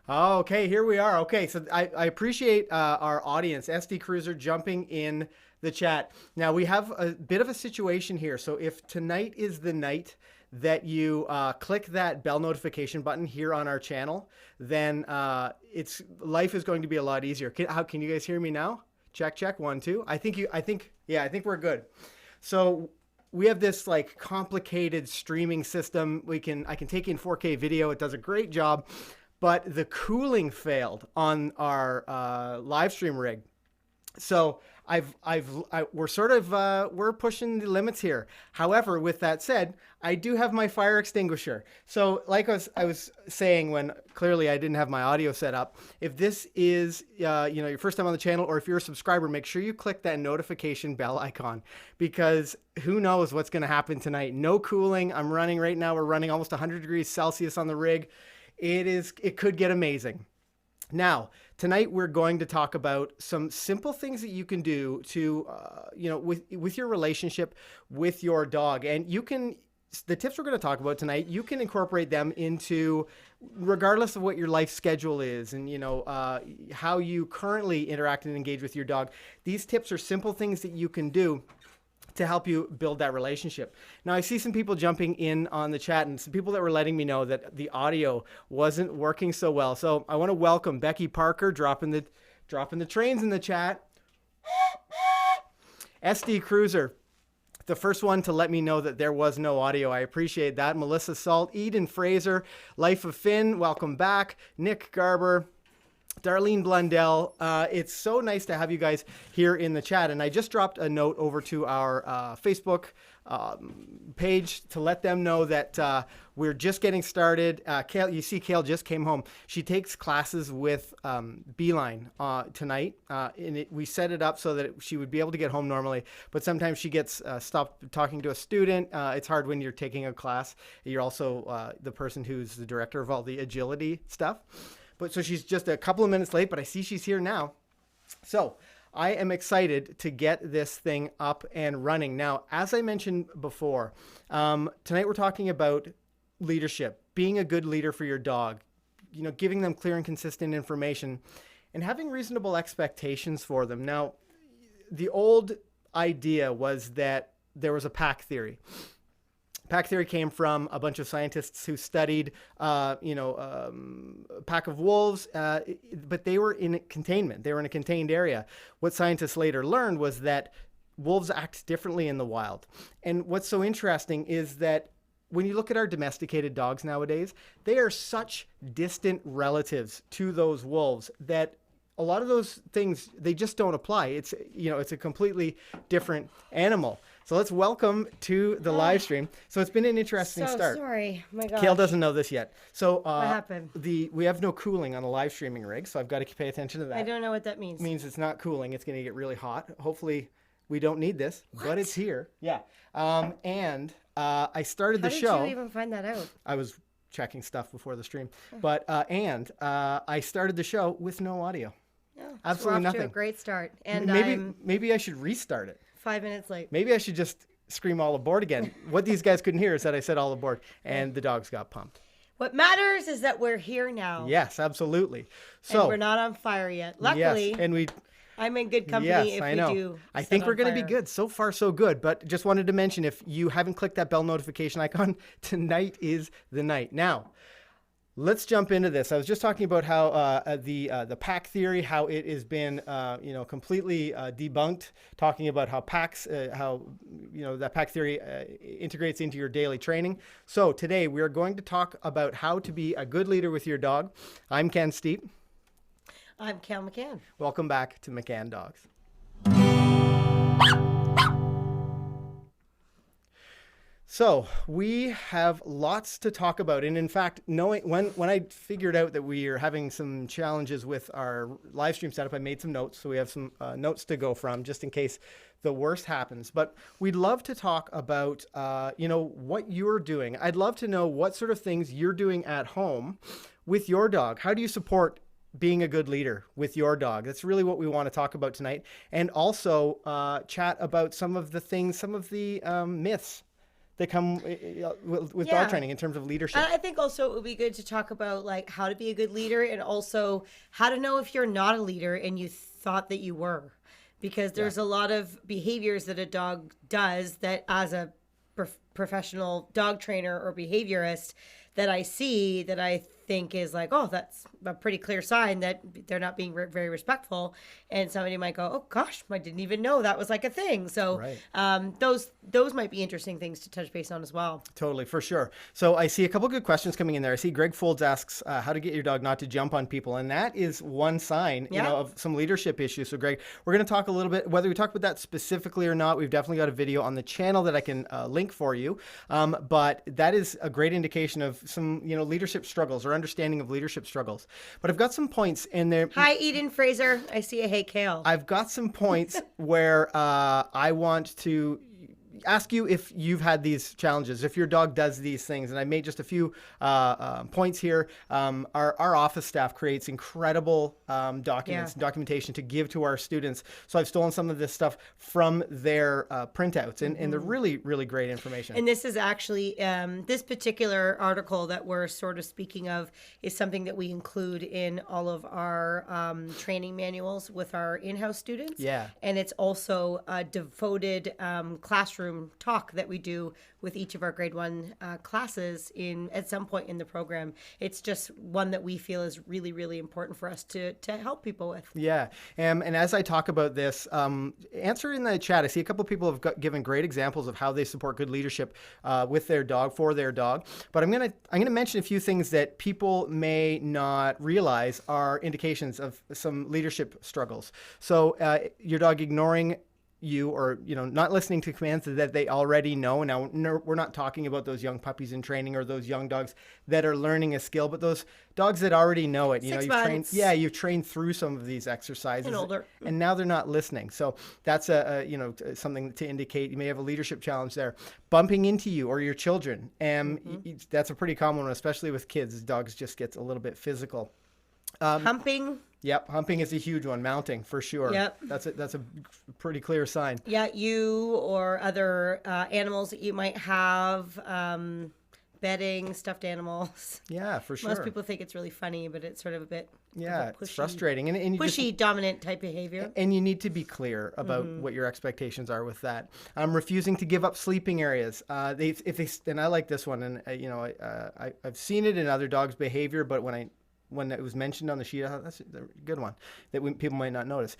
Oh, okay, here we are. Okay, so I appreciate our audience, SD Cruiser, jumping in the chat. Now, we have a bit of a situation here. So, if tonight is the night that you click that bell notification button here on our channel, then life is going to be a lot easier. Can you guys hear me now? Check, check, 1, 2. I think we're good. So, we have this like complicated streaming system. I can take in 4K video. It does a great job, but the cooling failed on our live stream rig. So we're pushing the limits here. However, with that said, I do have my fire extinguisher. So like I was saying when clearly I didn't have my audio set up, if this is your first time on the channel, or if you're a subscriber, make sure you click that notification bell icon, because who knows what's going to happen tonight. No cooling. I'm running right now. We're running almost 100 degrees Celsius on the rig. It could get amazing. Now, tonight we're going to talk about some simple things that you can do to, with your relationship with your dog. And the tips we're going to talk about tonight, you can incorporate them into, regardless of what your life schedule is and, how you currently interact and engage with your dog. These tips are simple things that you can do to help you build that relationship. Now, I see some people jumping in on the chat and some people that were letting me know that the audio wasn't working so well. So I want to welcome Becky Parker, dropping the trains in the chat. SD Cruiser, the first one to let me know that there was no audio. I appreciate that. Melissa Salt, Eden Fraser, Life of Finn, welcome back. Nick Garber, Darlene Blundell, it's so nice to have you guys here in the chat. And I just dropped a note over to our Facebook page to let them know that we're just getting started. Kale, you see Kale just came home. She takes classes with Beeline tonight. And we set it up so that she would be able to get home normally. But sometimes she gets stopped talking to a student. It's hard when you're taking a class. You're also the person who's the director of all the agility stuff. So she's just a couple of minutes late, but I see she's here now. So I am excited to get this thing up and running. Now, as I mentioned before, tonight we're talking about leadership, being a good leader for your dog, giving them clear and consistent information and having reasonable expectations for them. Now, the old idea was that there was a pack theory. Pack theory came from a bunch of scientists who studied, a pack of wolves, but they were in containment. They were in a contained area. What scientists later learned was that wolves act differently in the wild. And what's so interesting is that when you look at our domesticated dogs nowadays, they are such distant relatives to those wolves that a lot of those things, they just don't apply. It's a completely different animal. So let's welcome to the live stream. So it's been an interesting start. Sorry, my God. Kale doesn't know this yet. So what happened? We have no cooling on a live streaming rig, so I've got to pay attention to that. I don't know what that means. It means it's not cooling. It's going to get really hot. Hopefully we don't need this, but it's here. Yeah. I started the show. How did you even find that out? I was checking stuff before the stream, but I started the show with no audio. Yeah, absolutely we're off nothing. To a great start, and maybe I should restart it. 5 minutes late. Maybe I should just scream all aboard again. What these guys couldn't hear is that I said all aboard, and the dogs got pumped. What matters is that we're here now. Yes, absolutely. So and we're not on fire yet. Luckily, yes, I'm in good company. Yes, I know. I think we're going to be good. So far, so good. But just wanted to mention, if you haven't clicked that bell notification icon, tonight is the night. Now, let's jump into this. I was just talking about how the pack theory, how it has been, completely debunked. Talking about how that pack theory integrates into your daily training. So today we are going to talk about how to be a good leader with your dog. I'm Ken Steep. I'm Cal McCann. Welcome back to McCann Dogs. So we have lots to talk about. And in fact, when I figured out that we are having some challenges with our live stream setup, I made some notes. So we have some notes to go from just in case the worst happens. But we'd love to talk about, what you're doing. I'd love to know what sort of things you're doing at home with your dog. How do you support being a good leader with your dog? That's really what we want to talk about tonight. And also chat about some of the things, some of the myths that come with dog training in terms of leadership. And I think also it would be good to talk about like how to be a good leader and also how to know if you're not a leader and you thought that you were, because there's a lot of behaviors that a dog does that as a professional dog trainer or behaviorist that I see that I think is like, oh, that's a pretty clear sign that they're not being very respectful. And somebody might go, oh gosh, I didn't even know that was like a thing. So those might be interesting things to touch base on as well. Totally, for sure. So I see a couple good questions coming in there. I see Greg Folds asks how to get your dog not to jump on people. And that is one sign, of some leadership issues. So Greg, we're going to talk a little bit, whether we talk about that specifically or not, we've definitely got a video on the channel that I can link for you. But that is a great indication of some, leadership struggles or understanding of leadership struggles. But I've got some points in there. Hi, Eden Fraser. I see a hey, Kale. I've got some points where I want to ask you if you've had these challenges, if your dog does these things. And I made just a few points here. Our office staff creates incredible documentation to give to our students. So I've stolen some of this stuff from their printouts, and they're really, really great information. And this is actually, this particular article that we're sort of speaking of is something that we include in all of our training manuals with our in-house students. Yeah. And it's also a devoted classroom talk that we do with each of our grade 1 classes at some point in the program. It's just one that we feel is really, really important for us to help people with. Yeah. And as I talk about this, answer in the chat. I see a couple of people have given great examples of how they support good leadership with their dog, for their dog. But I'm gonna mention a few things that people may not realize are indications of some leadership struggles. So your dog ignoring you, or not listening to commands that they already know. Now, we're not talking about those young puppies in training or those young dogs that are learning a skill, but those dogs that already know it. You've trained through some of these exercises, and older, and now they're not listening. So that's something to indicate you may have a leadership challenge there. Bumping into you or your children, that's a pretty common one, especially with kids. Dogs just gets a little bit physical. Humping. Yep, humping is a huge one. Mounting, for sure. Yep. That's a pretty clear sign. Yeah, you or other animals that you might have, bedding, stuffed animals. Yeah, for sure. Most people think it's really funny, but it's sort of a bit pushy, it's frustrating. And pushy, dominant type behavior. And you need to be clear about what your expectations are with that. Refusing to give up sleeping areas. And I like this one, and I've seen it in other dogs' behavior, but when it was mentioned on the sheet, I thought that's a good one that people might not notice.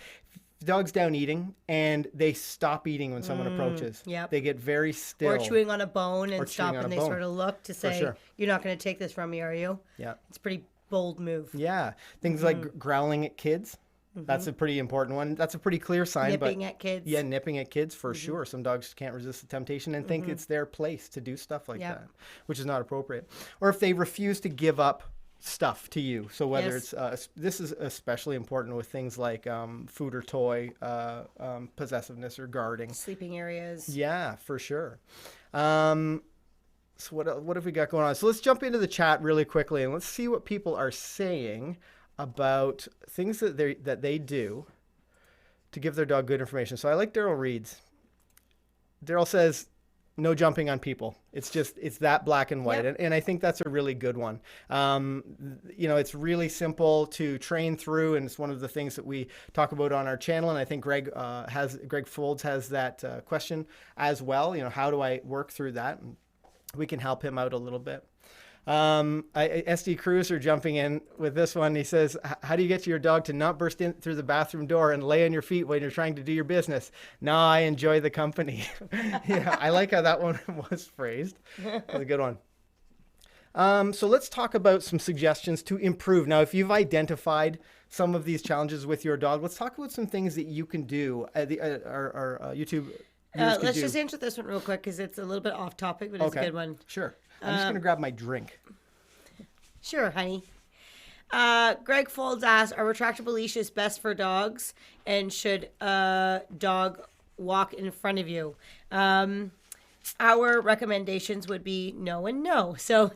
The dog's down eating and they stop eating when someone approaches. Yep. They get very still. Or chewing on a bone and stop, and they sort of look to say, sure. You're not going to take this from me, are you? Yeah. It's a pretty bold move. Yeah. Things like growling at kids. That's a pretty important one. That's a pretty clear sign. Nipping at kids. Yeah, nipping at kids for sure. Some dogs can't resist the temptation and think it's their place to do stuff like that, which is not appropriate. Or if they refuse to give up stuff to you. So whether it's this is especially important with things like food or toy, possessiveness or guarding, sleeping areas. Yeah, for sure. So what have we got going on? So let's jump into the chat really quickly and let's see what people are saying about things that they do to give their dog good information. So I like Daryl Reed's. Daryl says, no jumping on people. It's that black and white. Yep. And I think that's a really good one. It's really simple to train through, and it's one of the things that we talk about on our channel. And I think Greg Folds has that question as well. How do I work through that? And we can help him out a little bit. SD Cruiser jumping in with this one. He says, how do you get your dog to not burst in through the bathroom door and lay on your feet when you're trying to do your business? No, I enjoy the company. Yeah, I like how that one was phrased. That's a good one. So let's talk about some suggestions to improve. Now, if you've identified some of these challenges with your dog, let's talk about some things that you can do. Our YouTube let's just answer this one real quick because it's a little bit off topic, but it's a good one. Sure. I'm just going to grab my drink. Sure, honey. Greg Folds asks, are retractable leashes best for dogs? And should a dog walk in front of you? our recommendations would be no and no. So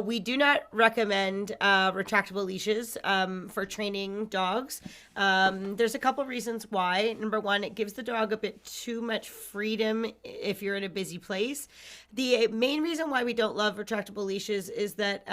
we do not recommend retractable leashes for training dogs. There's a couple reasons why. Number one, it gives the dog a bit too much freedom if you're in a busy place. The main reason why we don't love retractable leashes is that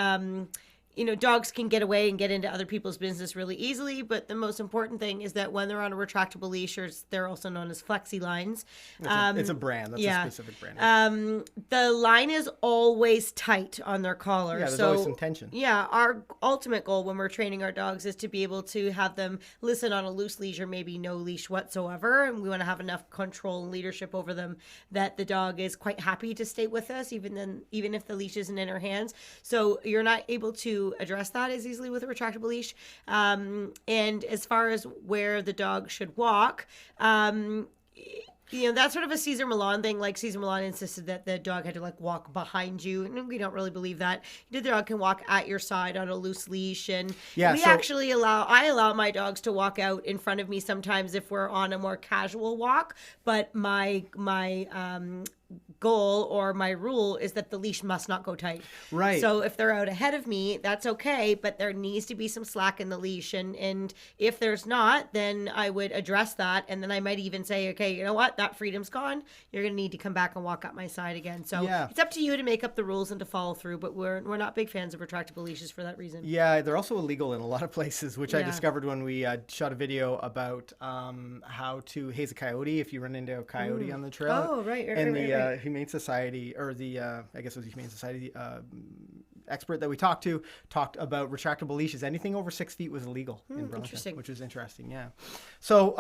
dogs can get away and get into other people's business really easily. But the most important thing is that when they're on a retractable leash, or they're also known as flexi lines. It's a brand. That's a specific brand. The line is always tight on their collar. Yeah, there's always some tension. Yeah, our ultimate goal when we're training our dogs is to be able to have them listen on a loose leash or maybe no leash whatsoever. And we want to have enough control and leadership over them that the dog is quite happy to stay with us, even if the leash isn't in her hands. So you're not able to address that as easily with a retractable leash. And as far as where the dog should walk, that's sort of a Cesar Millan thing. Like Cesar Millan insisted that the dog had to walk behind you, and we don't really believe that. The dog can walk at your side on a loose leash, and I allow my dogs to walk out in front of me sometimes if we're on a more casual walk. But my goal or my rule is that the leash must not go tight. Right. So if they're out ahead of me, that's okay, but there needs to be some slack in the leash. And if there's not, then I would address that. And then I might even say, okay, you know what? That freedom's gone. You're going to need to come back and walk up my side again. So It's up to you to make up the rules and to follow through, but we're not big fans of retractable leashes for that reason. Yeah, they're also illegal in a lot of places, which I discovered when we shot a video about how to haze a coyote if you run into a coyote on the trail. Oh, right. And the Humane Society, or I guess it was the Humane Society expert that we talked about retractable leashes. Anything over 6 feet was illegal in Burlington, which was interesting. Yeah. So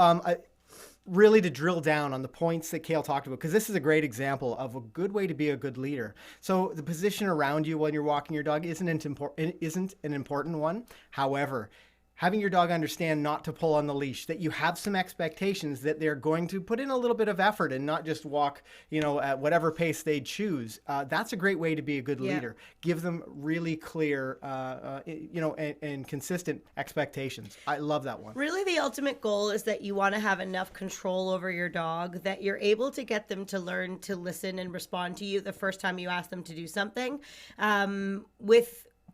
really to drill down on the points that Kale talked about, because this is a great example of a good way to be a good leader. So the position around you when you're walking your dog isn't an important one. However, having your dog understand not to pull on the leash, that you have some expectations that they're going to put in a little bit of effort and not just walk, at whatever pace they choose. That's a great way to be a good leader. Give them really clear, and consistent expectations. I love that one. Really, the ultimate goal is that you want to have enough control over your dog that you're able to get them to learn to listen and respond to you the first time you ask them to do something,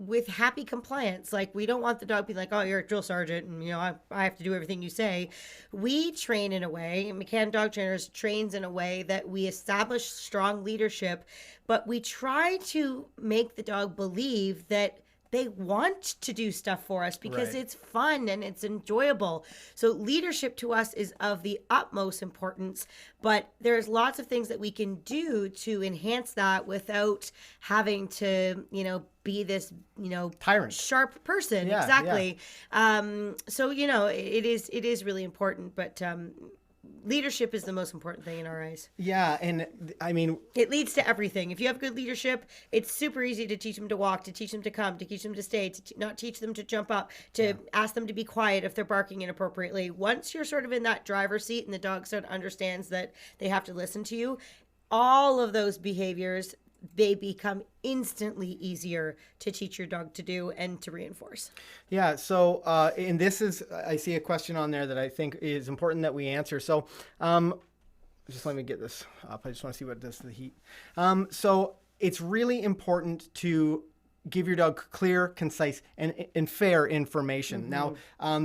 with happy compliance. Like, we don't want the dog being like, oh, you're a drill sergeant and I have to do everything you say. We train in a way, McCann Dog Trainers trains in a way that we establish strong leadership, but we try to make the dog believe that they want to do stuff for us because it's fun and it's enjoyable. So leadership to us is of the utmost importance, but there's lots of things that we can do to enhance that without having to, be this, tyrant, sharp person. Yeah, exactly. Yeah. So, it is really important, but, leadership is the most important thing in our eyes. Yeah, and I mean, it leads to everything. If you have good leadership, it's super easy to teach them to walk, to teach them to come, to teach them to stay, to not teach them to jump up, to ask them to be quiet if they're barking inappropriately. Once you're sort of in that driver's seat and the dog sort of understands that they have to listen to you, all of those behaviors, they become instantly easier to teach your dog to do and to reinforce. Yeah. So, and this is, I see a question on there that I think is important that we answer. So, just let me get this up. I just want to see what it does to the heat. So it's really important to give your dog clear, concise, and fair information. Now,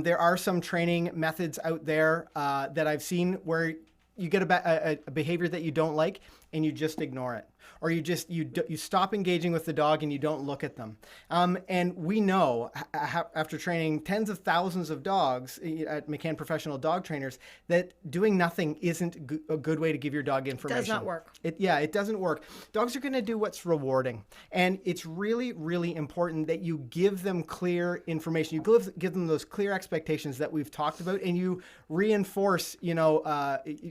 there are some training methods out there that I've seen where you get a behavior that you don't like and you just ignore it. Or you stop engaging with the dog and you don't look at them. And we know after training tens of thousands of dogs at McCann Professional Dog Trainers that doing nothing isn't a good way to give your dog information. It does not work. It doesn't work. Dogs are going to do what's rewarding. And it's really, really important that you give them clear information. You give them those clear expectations that we've talked about, and you reinforce,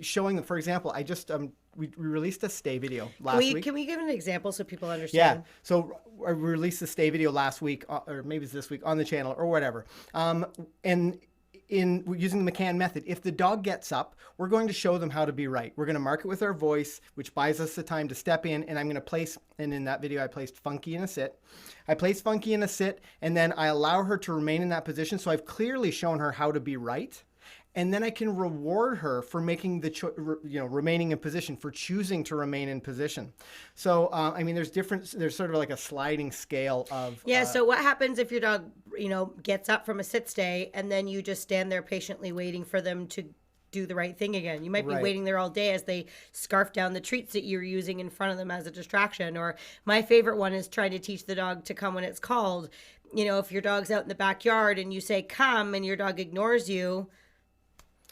showing them. For example, I just we released a stay video last week. Can we give an example so people understand? Yeah. So I released the stay video last week, or maybe it's this week, on the channel or whatever. And in using the McCann method, if the dog gets up, we're going to show them how to be right. We're going to mark it with our voice, which buys us the time to step in. And I'm going to place, and in that video, I placed Funky in a sit. I placed Funky in a sit, and then I allow her to remain in that position. So I've clearly shown her how to be right. and then I can reward her for making the remaining in position, for choosing to remain in position. So I mean, there's sort of like a sliding scale of So what happens if your dog gets up from a sit stay and then you just stand there patiently waiting for them to do the right thing again? You might be waiting there all day as they scarf down the treats that you're using in front of them as a distraction. Or my favorite one is trying to teach the dog to come when it's called. If your dog's out in the backyard and you say come and your dog ignores you,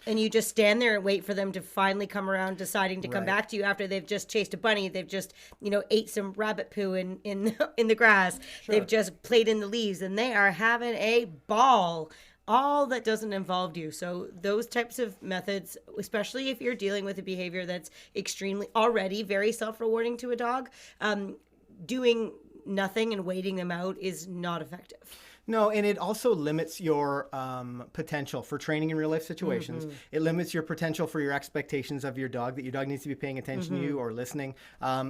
and you just stand there and wait for them to finally come around, deciding to come back to you after they've just chased a bunny. They've just, ate some rabbit poo in the grass. Sure. They've just played in the leaves, and they are having a ball. All that doesn't involve you. So those types of methods, especially if you're dealing with a behavior that's extremely already very self-rewarding to a dog, doing nothing and waiting them out is not effective. No, and it also limits your potential for training in real life situations. Mm-hmm. It limits your potential for your expectations of your dog, that your dog needs to be paying attention to you or listening. I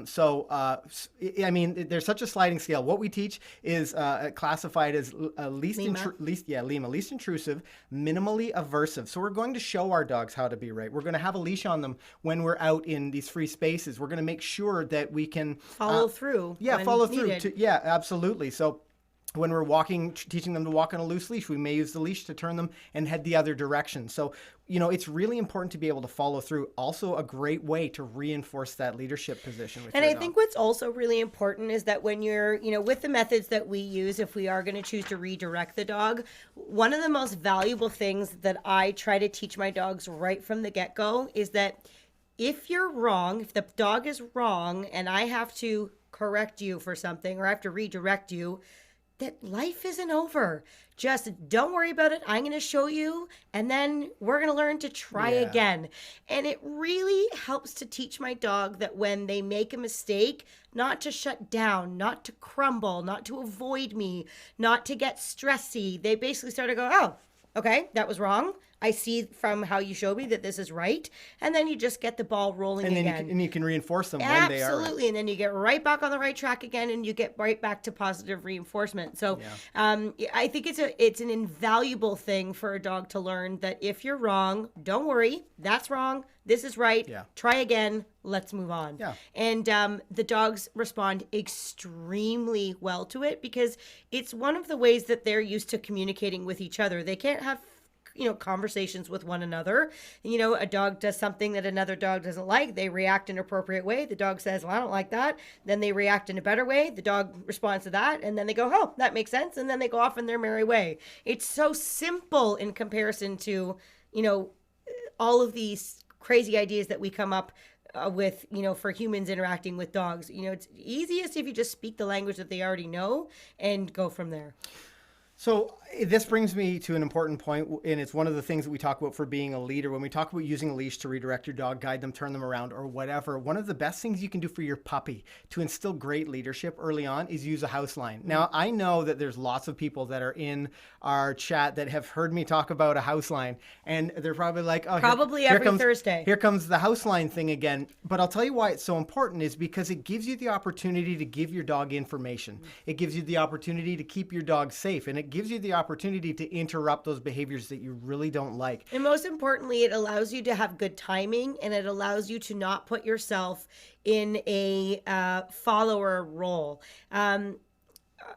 mean, there's such a sliding scale. What we teach is classified as least intrusive, minimally aversive. So we're going to show our dogs how to be right. We're going to have a leash on them when we're out in these free spaces. We're going to make sure that we can follow through. Yeah, follow through. Absolutely. So when we're walking, teaching them to walk on a loose leash, we may use the leash to turn them and head the other direction. So, it's really important to be able to follow through. Also a great way to reinforce that leadership position with your dog. Think what's also really important is that when you're, with the methods that we use, if we are going to choose to redirect the dog, one of the most valuable things that I try to teach my dogs right from the get-go is that if you're wrong, if the dog is wrong and I have to correct you for something or I have to redirect you, that life isn't over. Just don't worry about it. I'm going to show you, and then we're going to learn to try again. And it really helps to teach my dog that when they make a mistake, not to shut down, not to crumble, not to avoid me, not to get stressy. They basically start to go, oh, okay, that was wrong. I see from how you showed me that this is right. And then you just get the ball rolling again. And you can reinforce them when they are right. Absolutely. And then you get right back on the right track again, and you get right back to positive reinforcement. So I think it's an invaluable thing for a dog to learn that if you're wrong, don't worry. That's wrong. This is right. Yeah. Try again. Let's move on. Yeah. And the dogs respond extremely well to it because it's one of the ways that they're used to communicating with each other. They can't have conversations with one another. A dog does something that another dog doesn't like. They react in an appropriate way. The dog says, well, I don't like that. Then they react in a better way. The dog responds to that. And then they go, oh, that makes sense. And then they go off in their merry way. It's so simple in comparison to, all of these crazy ideas that we come up with, for humans interacting with dogs. It's easiest if you just speak the language that they already know and go from there. So this brings me to an important point, and it's one of the things that we talk about for being a leader. When we talk about using a leash to redirect your dog, guide them, turn them around, or whatever, one of the best things you can do for your puppy to instill great leadership early on is use a house line. Now, I know that there's lots of people that are in our chat that have heard me talk about a house line, and they're probably like, oh, every Thursday. Here comes the house line thing again. But I'll tell you why it's so important is because it gives you the opportunity to give your dog information. It gives you the opportunity to keep your dog safe, and it gives you the opportunity to interrupt those behaviors that you really don't like. And most importantly, it allows you to have good timing, and it allows you to not put yourself in a follower role.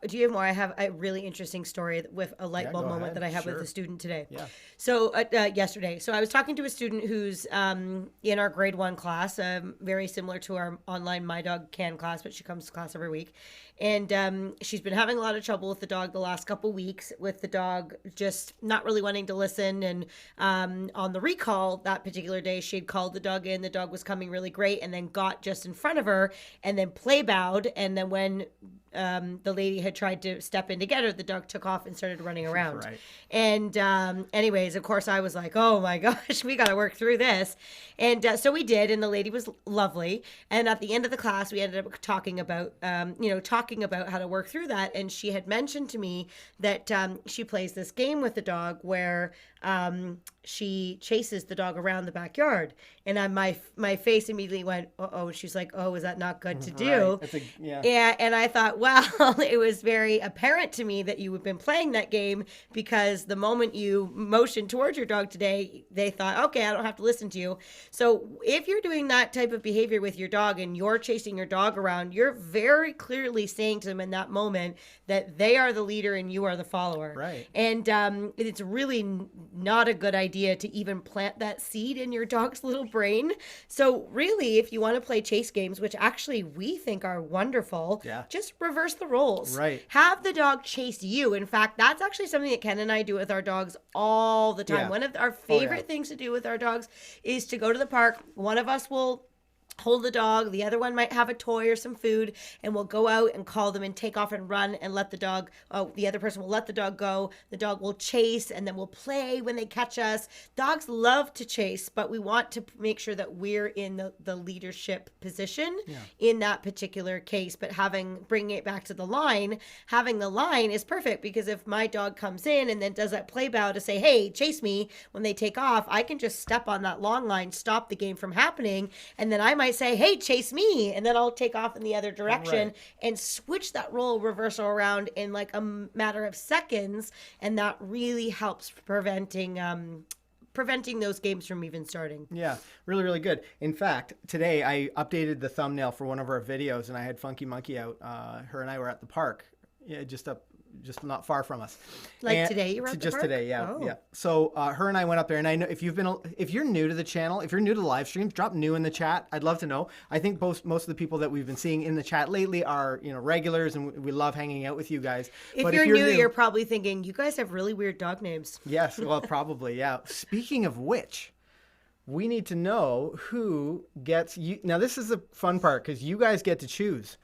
Do you have more? I have a really interesting story with a light bulb moment that I had with a student today. Yeah. So yesterday, so I was talking to a student who's in our grade 1 class, very similar to our online My Dog Can class, but she comes to class every week. And she's been having a lot of trouble with the dog the last couple weeks, with the dog just not really wanting to listen. And on the recall that particular day, she had called the dog in. The dog was coming really great, and then got just in front of her and then play bowed. And then when the lady had tried to step in to get her, the dog took off and started running around. Right. And anyways, of course, I was like, oh my gosh, we got to work through this. And so we did, and the lady was lovely. And at the end of the class, we ended up talking about, talking talking about how to work through that, and she had mentioned to me that she plays this game with the dog where she chases the dog around the backyard, and my face immediately went, oh. She's like, oh, is that not good to do? Right. Yeah, and I thought, well, it was very apparent to me that you had been playing that game, because the moment you motioned towards your dog today, they thought, okay, I don't have to listen to you. So if you're doing that type of behavior with your dog and you're chasing your dog around, you're very clearly saying to them in that moment that they are the leader and you are the follower. Right. And it's really not a good idea to even plant that seed in your dog's little brain. So really, if you want to play chase games, which actually we think are wonderful, just reverse the roles. Right. Have the dog chase you. In fact, that's actually something that Ken and I do with our dogs all the time. Yeah. One of our favorite things to do with our dogs is to go to the park. One of us will hold the dog, the other one might have a toy or some food, and we'll go out and call them and take off and run and let the dog, the other person will let the dog go. The dog will chase, and then we'll play when they catch us. Dogs love to chase, but we want to make sure that we're in the leadership position in that particular case. But bringing it back to the line, having the line is perfect, because if my dog comes in and then does that play bow to say, hey, chase me, when they take off, I can just step on that long line, stop the game from happening, and then I might say, hey, chase me, and then I'll take off in the other direction and switch that role reversal around in like a matter of seconds, and that really helps preventing those games from even starting. Yeah, really, really good. In fact, today I updated the thumbnail for one of our videos, and I had Funky Monkey out. Her and I were at the park, just not far from us. Like today, you were at the park? Today, yeah, Oh. yeah. So her and I went up there, and I know if you're new to the channel, if you're new to the live streams, drop new in the chat. I'd love to know. I think most of the people that we've been seeing in the chat lately are regulars, and we love hanging out with you guys. If you're new, you're probably thinking, you guys have really weird dog names. Yes, well, probably, yeah. Speaking of which, we need to know who gets you. Now, this is the fun part, because you guys get to choose.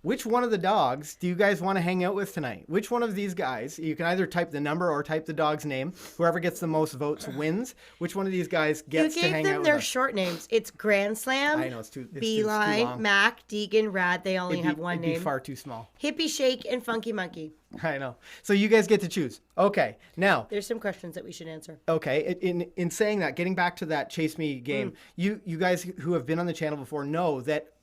Which one of the dogs do you guys want to hang out with tonight? Which one of these guys? You can either type the number or type the dog's name. Whoever gets the most votes wins. Which one of these guys gets to hang out with us? You gave them their short names. It's Grand Slam, I know, it's too Beeline, long. Mac, Deegan, Rad. They only have one name. It'd be far too small. Hippie Shake and Funky Monkey. I know. So you guys get to choose. Okay, now. There's some questions that we should answer. Okay, in saying that, getting back to that Chase Me game, you guys who have been on the channel before know that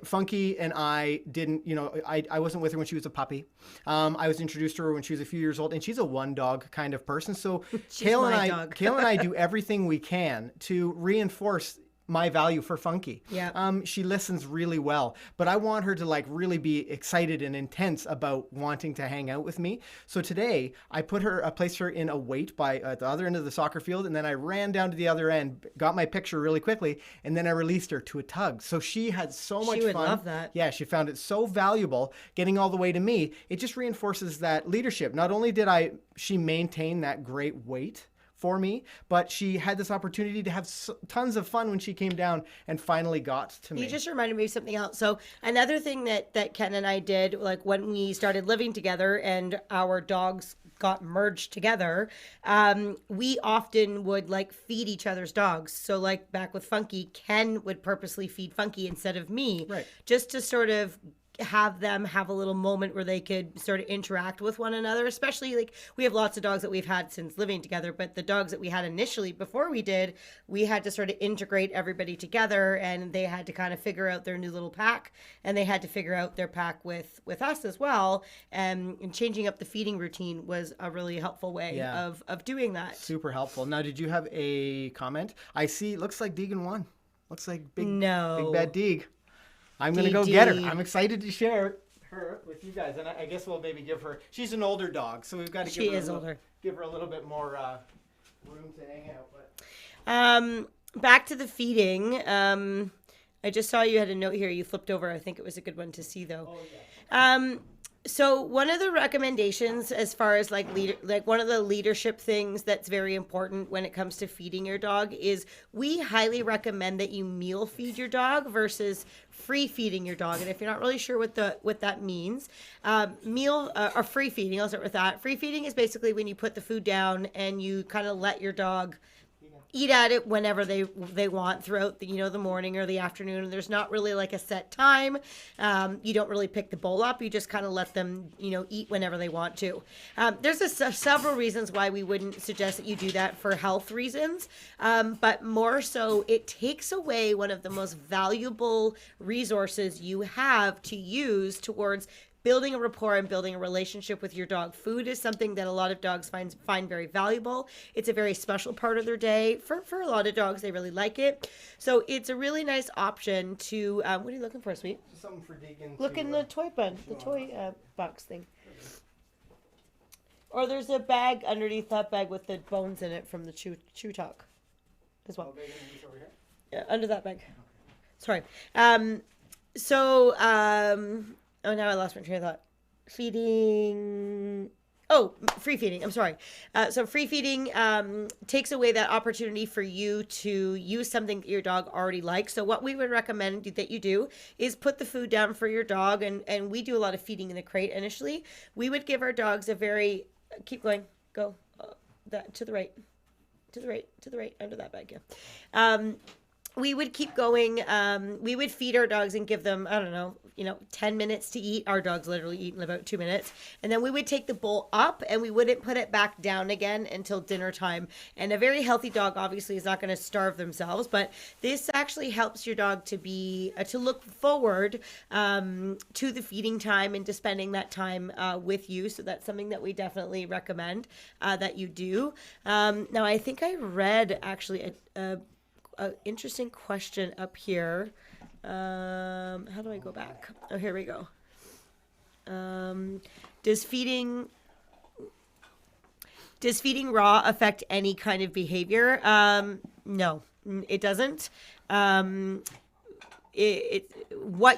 Funky and I didn't, I wasn't with her when she was a puppy. I was introduced to her when she was a few years old, and she's a one dog kind of person. So Kale and I do everything we can to reinforce my value for Funky. Yeah. She listens really well, but I want her to really be excited and intense about wanting to hang out with me. So today I placed her in a wait at the other end of the soccer field, and then I ran down to the other end, got my picture really quickly, and then I released her to a tug. So she had so much fun. She would love that. Yeah, she found it so valuable getting all the way to me. It just reinforces that leadership. Not only did she maintain that great weight for me, but she had this opportunity to have tons of fun when she came down and finally got to me. You just reminded me of something else. So another thing that Ken and I did, like when we started living together and our dogs got merged together, we often would feed each other's dogs. So back with Funky, Ken would purposely feed Funky instead of me, right, just to sort of have them have a little moment where they could sort of interact with one another. Especially we have lots of dogs that we've had since living together, but the dogs that we had initially before we had to sort of integrate everybody together, and they had to kind of figure out their new little pack, and they had to figure out their pack with us as well. And changing up the feeding routine was a really helpful way of doing that. Super helpful. Now, did you have a comment? I see, looks like Deegan won. Looks like big bad Deeg. I'm going to go get her. I'm excited to share her with you guys. And I guess we'll maybe give her, she's an older dog, so we've got to give her a little bit more room to hang out. But back to the feeding. I just saw you had a note here. You flipped over. I think it was a good one to see, though. Oh, yeah. So one of the recommendations as far as one of the leadership things that's very important when it comes to feeding your dog is we highly recommend that you meal feed your dog versus free feeding your dog. And if you're not really sure what that means, meal or free feeding, I'll start with that. Free feeding is basically when you put the food down and you kind of let your dog eat at it whenever they want throughout the, the morning or the afternoon. And there's not really like a set time. You don't really pick the bowl up. You just kind of let them, eat whenever they want to. There's several reasons why we wouldn't suggest that you do that for health reasons. But more so, it takes away one of the most valuable resources you have to use towards building a rapport and building a relationship with your dog. Food is something that a lot of dogs find very valuable. It's a very special part of their day. For a lot of dogs, they really like it. So it's a really nice option to, what are you looking for, sweet? Something for Deacon. Look in the toy box thing. Or there's a bag underneath that bag with the bones in it from the chew talk as well. Over here? Yeah, under that bag. Sorry. Oh, now I lost my train of thought. Free feeding. I'm sorry. So free feeding takes away that opportunity for you to use something that your dog already likes. So what we would recommend that you do is put the food down for your dog. And we do a lot of feeding in the crate initially. We would give our dogs a very... Keep going. Go. To the right. To the right. Under that bag, yeah. We would keep going. We would feed our dogs and give them, 10 minutes to eat. Our dogs literally eat in about 2 minutes. And then we would take the bowl up and we wouldn't put it back down again until dinner time. And a very healthy dog obviously is not going to starve themselves, but this actually helps your dog to look forward to the feeding time and to spending that time with you. So that's something that we definitely recommend that you do. Now, I think I read actually a interesting question up here. How do I go back? Oh, here we go. Does feeding raw affect any kind of behavior? No, it doesn't. What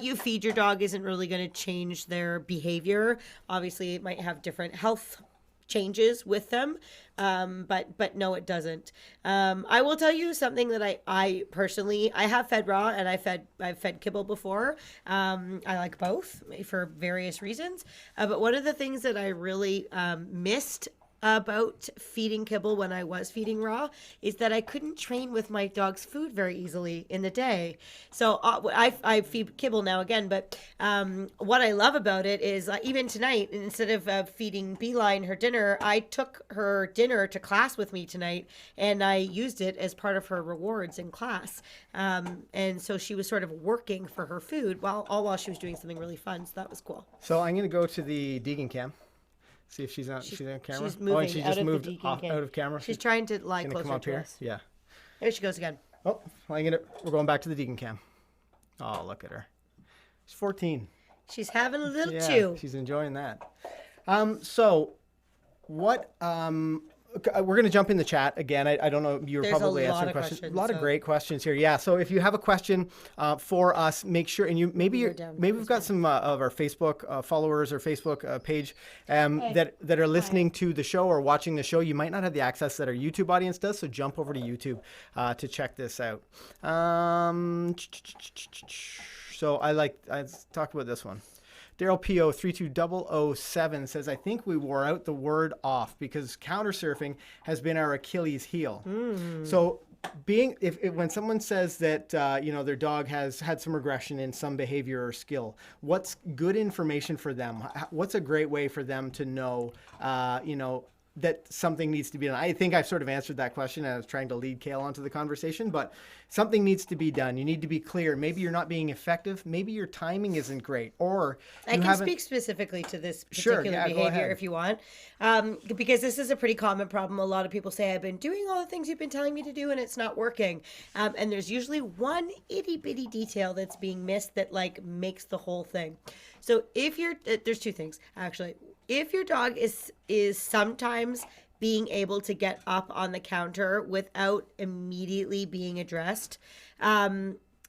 you feed your dog isn't really going to change their behavior. Obviously, it might have different health changes with them, but no, it doesn't. I will tell you something that I personally have fed raw and I've fed kibble before. I like both for various reasons, but one of the things that I really missed about feeding kibble when I was feeding raw is that I couldn't train with my dog's food very easily in the day. So I feed kibble now again, but what I love about it is even tonight, instead of feeding Beeline her dinner, I took her dinner to class with me tonight and I used it as part of her rewards in class. And so she was sort of working for her food while she was doing something really fun. So that was cool. So I'm going to go to the Deegan cam. See if she's on camera. She's moving she out just of moved the out of camera. She's trying to lie Gonna closer come up to here. us. Yeah. There she goes again. Oh, we're going back to the Deacon cam. Oh, look at her. She's 14. She's having a little Yeah, chew. she's enjoying that. So what we're going to jump in the chat again. I don't know. You were There's probably a lot answering of questions. questions, A lot of so- great questions here. Yeah. So if you have a question for us, make sure, and maybe we've got some of our Facebook followers or Facebook page that are listening to the show or watching the show. You might not have the access that our YouTube audience does. So jump over to YouTube to check this out. So let's talk about this one. Daryl PO 32007 says, I think we wore out the word off because counter surfing has been our Achilles heel. So when someone says that, their dog has had some regression in some behavior or skill, what's good information for them? What's a great way for them to know, that something needs to be done? I think I've sort of answered that question. I was trying to lead Kale onto the conversation, but something needs to be done. You need to be clear. Maybe you're not being effective. Maybe your timing isn't great, or I can speak specifically to this Sure, particular yeah, go behavior ahead. if you want, because this is a pretty common problem. A lot of people say, I've been doing all the things you've been telling me to do and it's not working. And there's usually one itty bitty detail that's being missed that makes the whole thing. So there's two things actually. If your dog is sometimes being able to get up on the counter without immediately being addressed,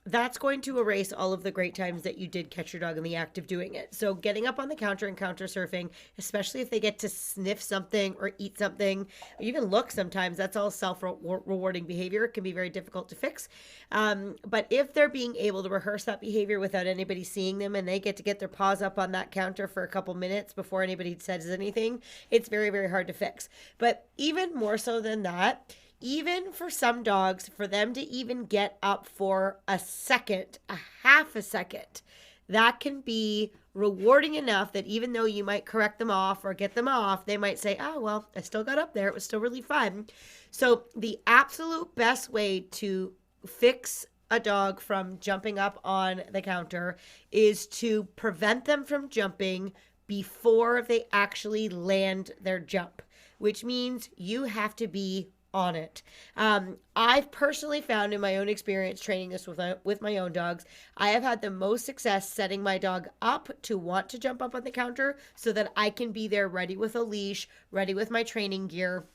that's going to erase all of the great times that you did catch your dog in the act of doing it. So getting up on the counter and counter surfing, especially if they get to sniff something or eat something, or even look sometimes, that's all self-rewarding behavior. It can be very difficult to fix. But if they're being able to rehearse that behavior without anybody seeing them and they get to get their paws up on that counter for a couple minutes before anybody says anything, it's very, very hard to fix. But even more so than that, even for some dogs, for them to even get up for a second, a half a second, that can be rewarding enough that even though you might correct them off or get them off, they might say, oh, well, I still got up there. It was still really fun. So the absolute best way to fix a dog from jumping up on the counter is to prevent them from jumping before they actually land their jump, which means you have to be on it. I've personally found in my own experience training this with my own dogs, I have had the most success setting my dog up to want to jump up on the counter so that I can be there ready with a leash, ready with my training gear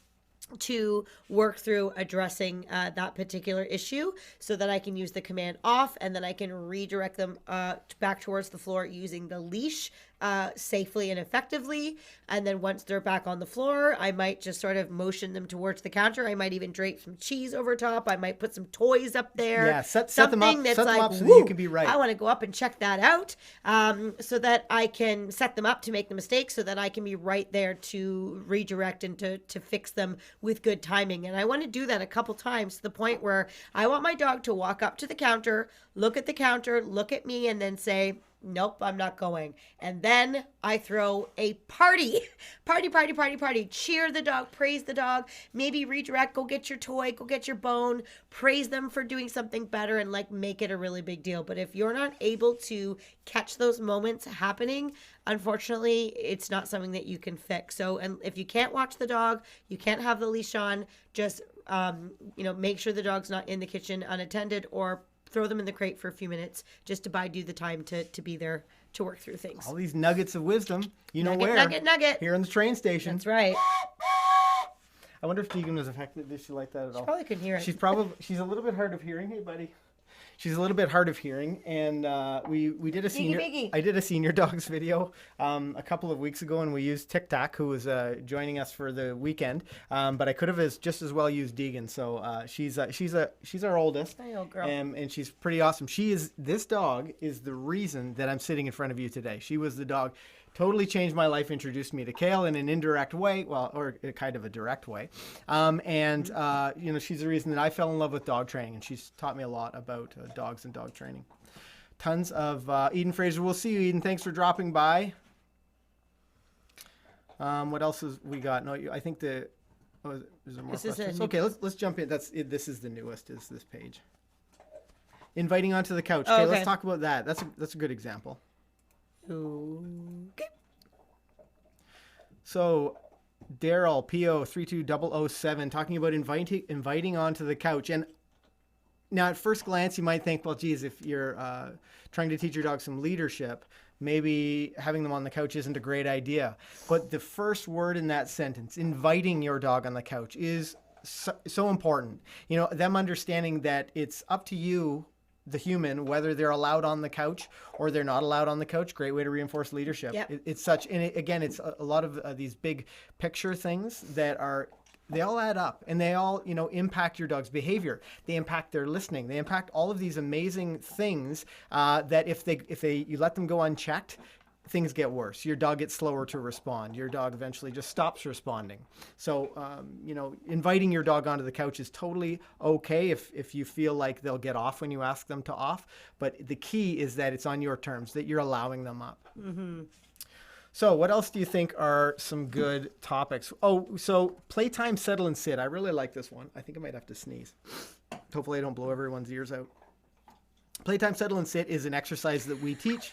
to work through addressing that particular issue so that I can use the command off and then I can redirect them back towards the floor using the leash safely and effectively. And then once they're back on the floor, I might just sort of motion them towards the counter. I might even drape some cheese over top. I might put some toys up there. Yeah, set them up, that's set them like, up so that you can be right. I want to go up and check that out so that I can set them up to make the mistake so that I can be right there to redirect and to fix them with good timing. And I want to do that a couple times to the point where I want my dog to walk up to the counter, look at the counter, look at me, and then say, nope, I'm not going. And then I throw a party. Cheer the dog, praise the dog, maybe redirect, go get your toy, go get your bone, praise them for doing something better and like make it a really big deal. But if you're not able to catch those moments happening, unfortunately, it's not something that you can fix. So, and if you can't watch the dog, you can't have the leash on, just, make sure the dog's not in the kitchen unattended or throw them in the crate for a few minutes just to bide you the time to be there to work through things. All these nuggets of wisdom, Nugget. Here in the train station. That's right. I wonder if Deegan was affected. Did she like that at all? She probably couldn't hear it. She's a little bit hard of hearing. Hey, buddy. She's a little bit hard of hearing, and we did a senior. Biggie. I did a senior dogs video a couple of weeks ago, and we used Tic Tac, who was joining us for the weekend. But I could have just as well used Deegan. So she's our oldest, my old girl, and she's pretty awesome. This dog is the reason that I'm sitting in front of you today. She was the dog. Totally changed my life, introduced me to Kale in an indirect way, or kind of a direct way. She's the reason that I fell in love with dog training, and she's taught me a lot about dogs and dog training. Tons of Eden Fraser. We'll see you, Eden. Thanks for dropping by. What else is we got? No, I think is there more questions? Okay, let's jump in. This is the newest. Is this page? Inviting onto the couch. Okay, let's talk about that. That's a good example. Okay. So, Daryl PO 32007 talking about inviting onto the couch. And now, at first glance, you might think, well, geez, if you're trying to teach your dog some leadership, maybe having them on the couch isn't a great idea. But the first word in that sentence, inviting your dog on the couch, is so important. Them understanding that it's up to you, the human, whether they're allowed on the couch or they're not allowed on the couch. Great way to reinforce leadership. Yep. It's it's a lot of these big picture things that they all add up, and they all, impact your dog's behavior. They impact their listening. They impact all of these amazing things that if you let them go unchecked, things get worse. Your dog gets slower to respond. Your dog eventually just stops responding. So, inviting your dog onto the couch is totally okay if you feel like they'll get off when you ask them to off. But the key is that it's on your terms, that you're allowing them up. Mm-hmm. So what else do you think are some good topics? Oh, so playtime, settle, and sit. I really like this one. I think I might have to sneeze. Hopefully I don't blow everyone's ears out. Playtime, settle, and sit is an exercise that we teach.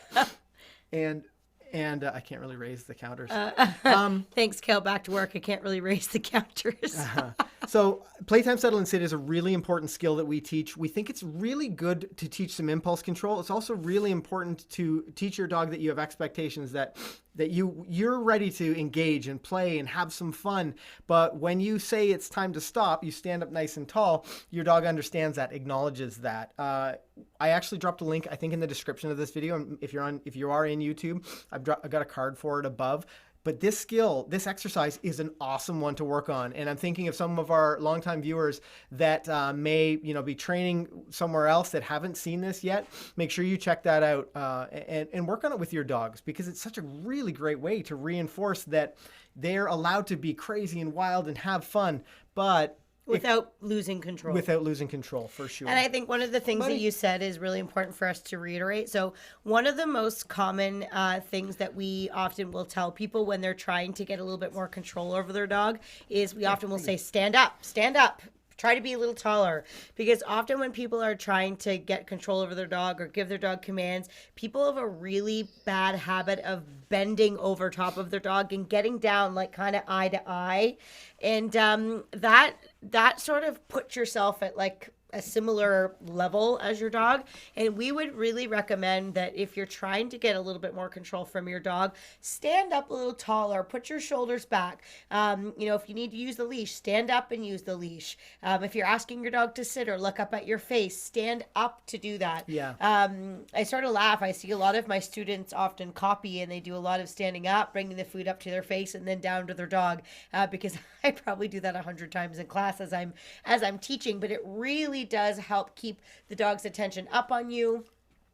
And I can't really raise the counters. Thanks, Kel. Back to work. I can't really raise the counters. So playtime, settle, and sit is a really important skill that we teach. We think it's really good to teach some impulse control. It's also really important to teach your dog that you have expectations that you're ready to engage and play and have some fun. But when you say it's time to stop, you stand up nice and tall. Your dog understands that, acknowledges that. I actually dropped a link, I think, in the description of this video. And if you are in YouTube, I've got a card for it above. But this exercise is an awesome one to work on. And I'm thinking of some of our longtime viewers that may, be training somewhere else that haven't seen this yet. Make sure you check that out and work on it with your dogs, because it's such a really great way to reinforce that they're allowed to be crazy and wild and have fun, but without losing control. Without losing control, for sure. And I think one of the things that you said is really important for us to reiterate. So one of the most common things that we often will tell people when they're trying to get a little bit more control over their dog is we often will say, stand up, try to be a little taller, because often when people are trying to get control over their dog or give their dog commands, people have a really bad habit of bending over top of their dog and getting down like kind of eye to eye. And that sort of puts yourself at like a similar level as your dog. And we would really recommend that if you're trying to get a little bit more control from your dog, stand up a little taller, put your shoulders back. If you need to use the leash, stand up and use the leash. If you're asking your dog to sit or look up at your face, stand up to do that. Yeah. I sort of laugh. I see a lot of my students often copy, and they do a lot of standing up, bringing the food up to their face and then down to their dog, because I probably do that 100 times in class as I'm teaching, but it really does help keep the dog's attention up on you.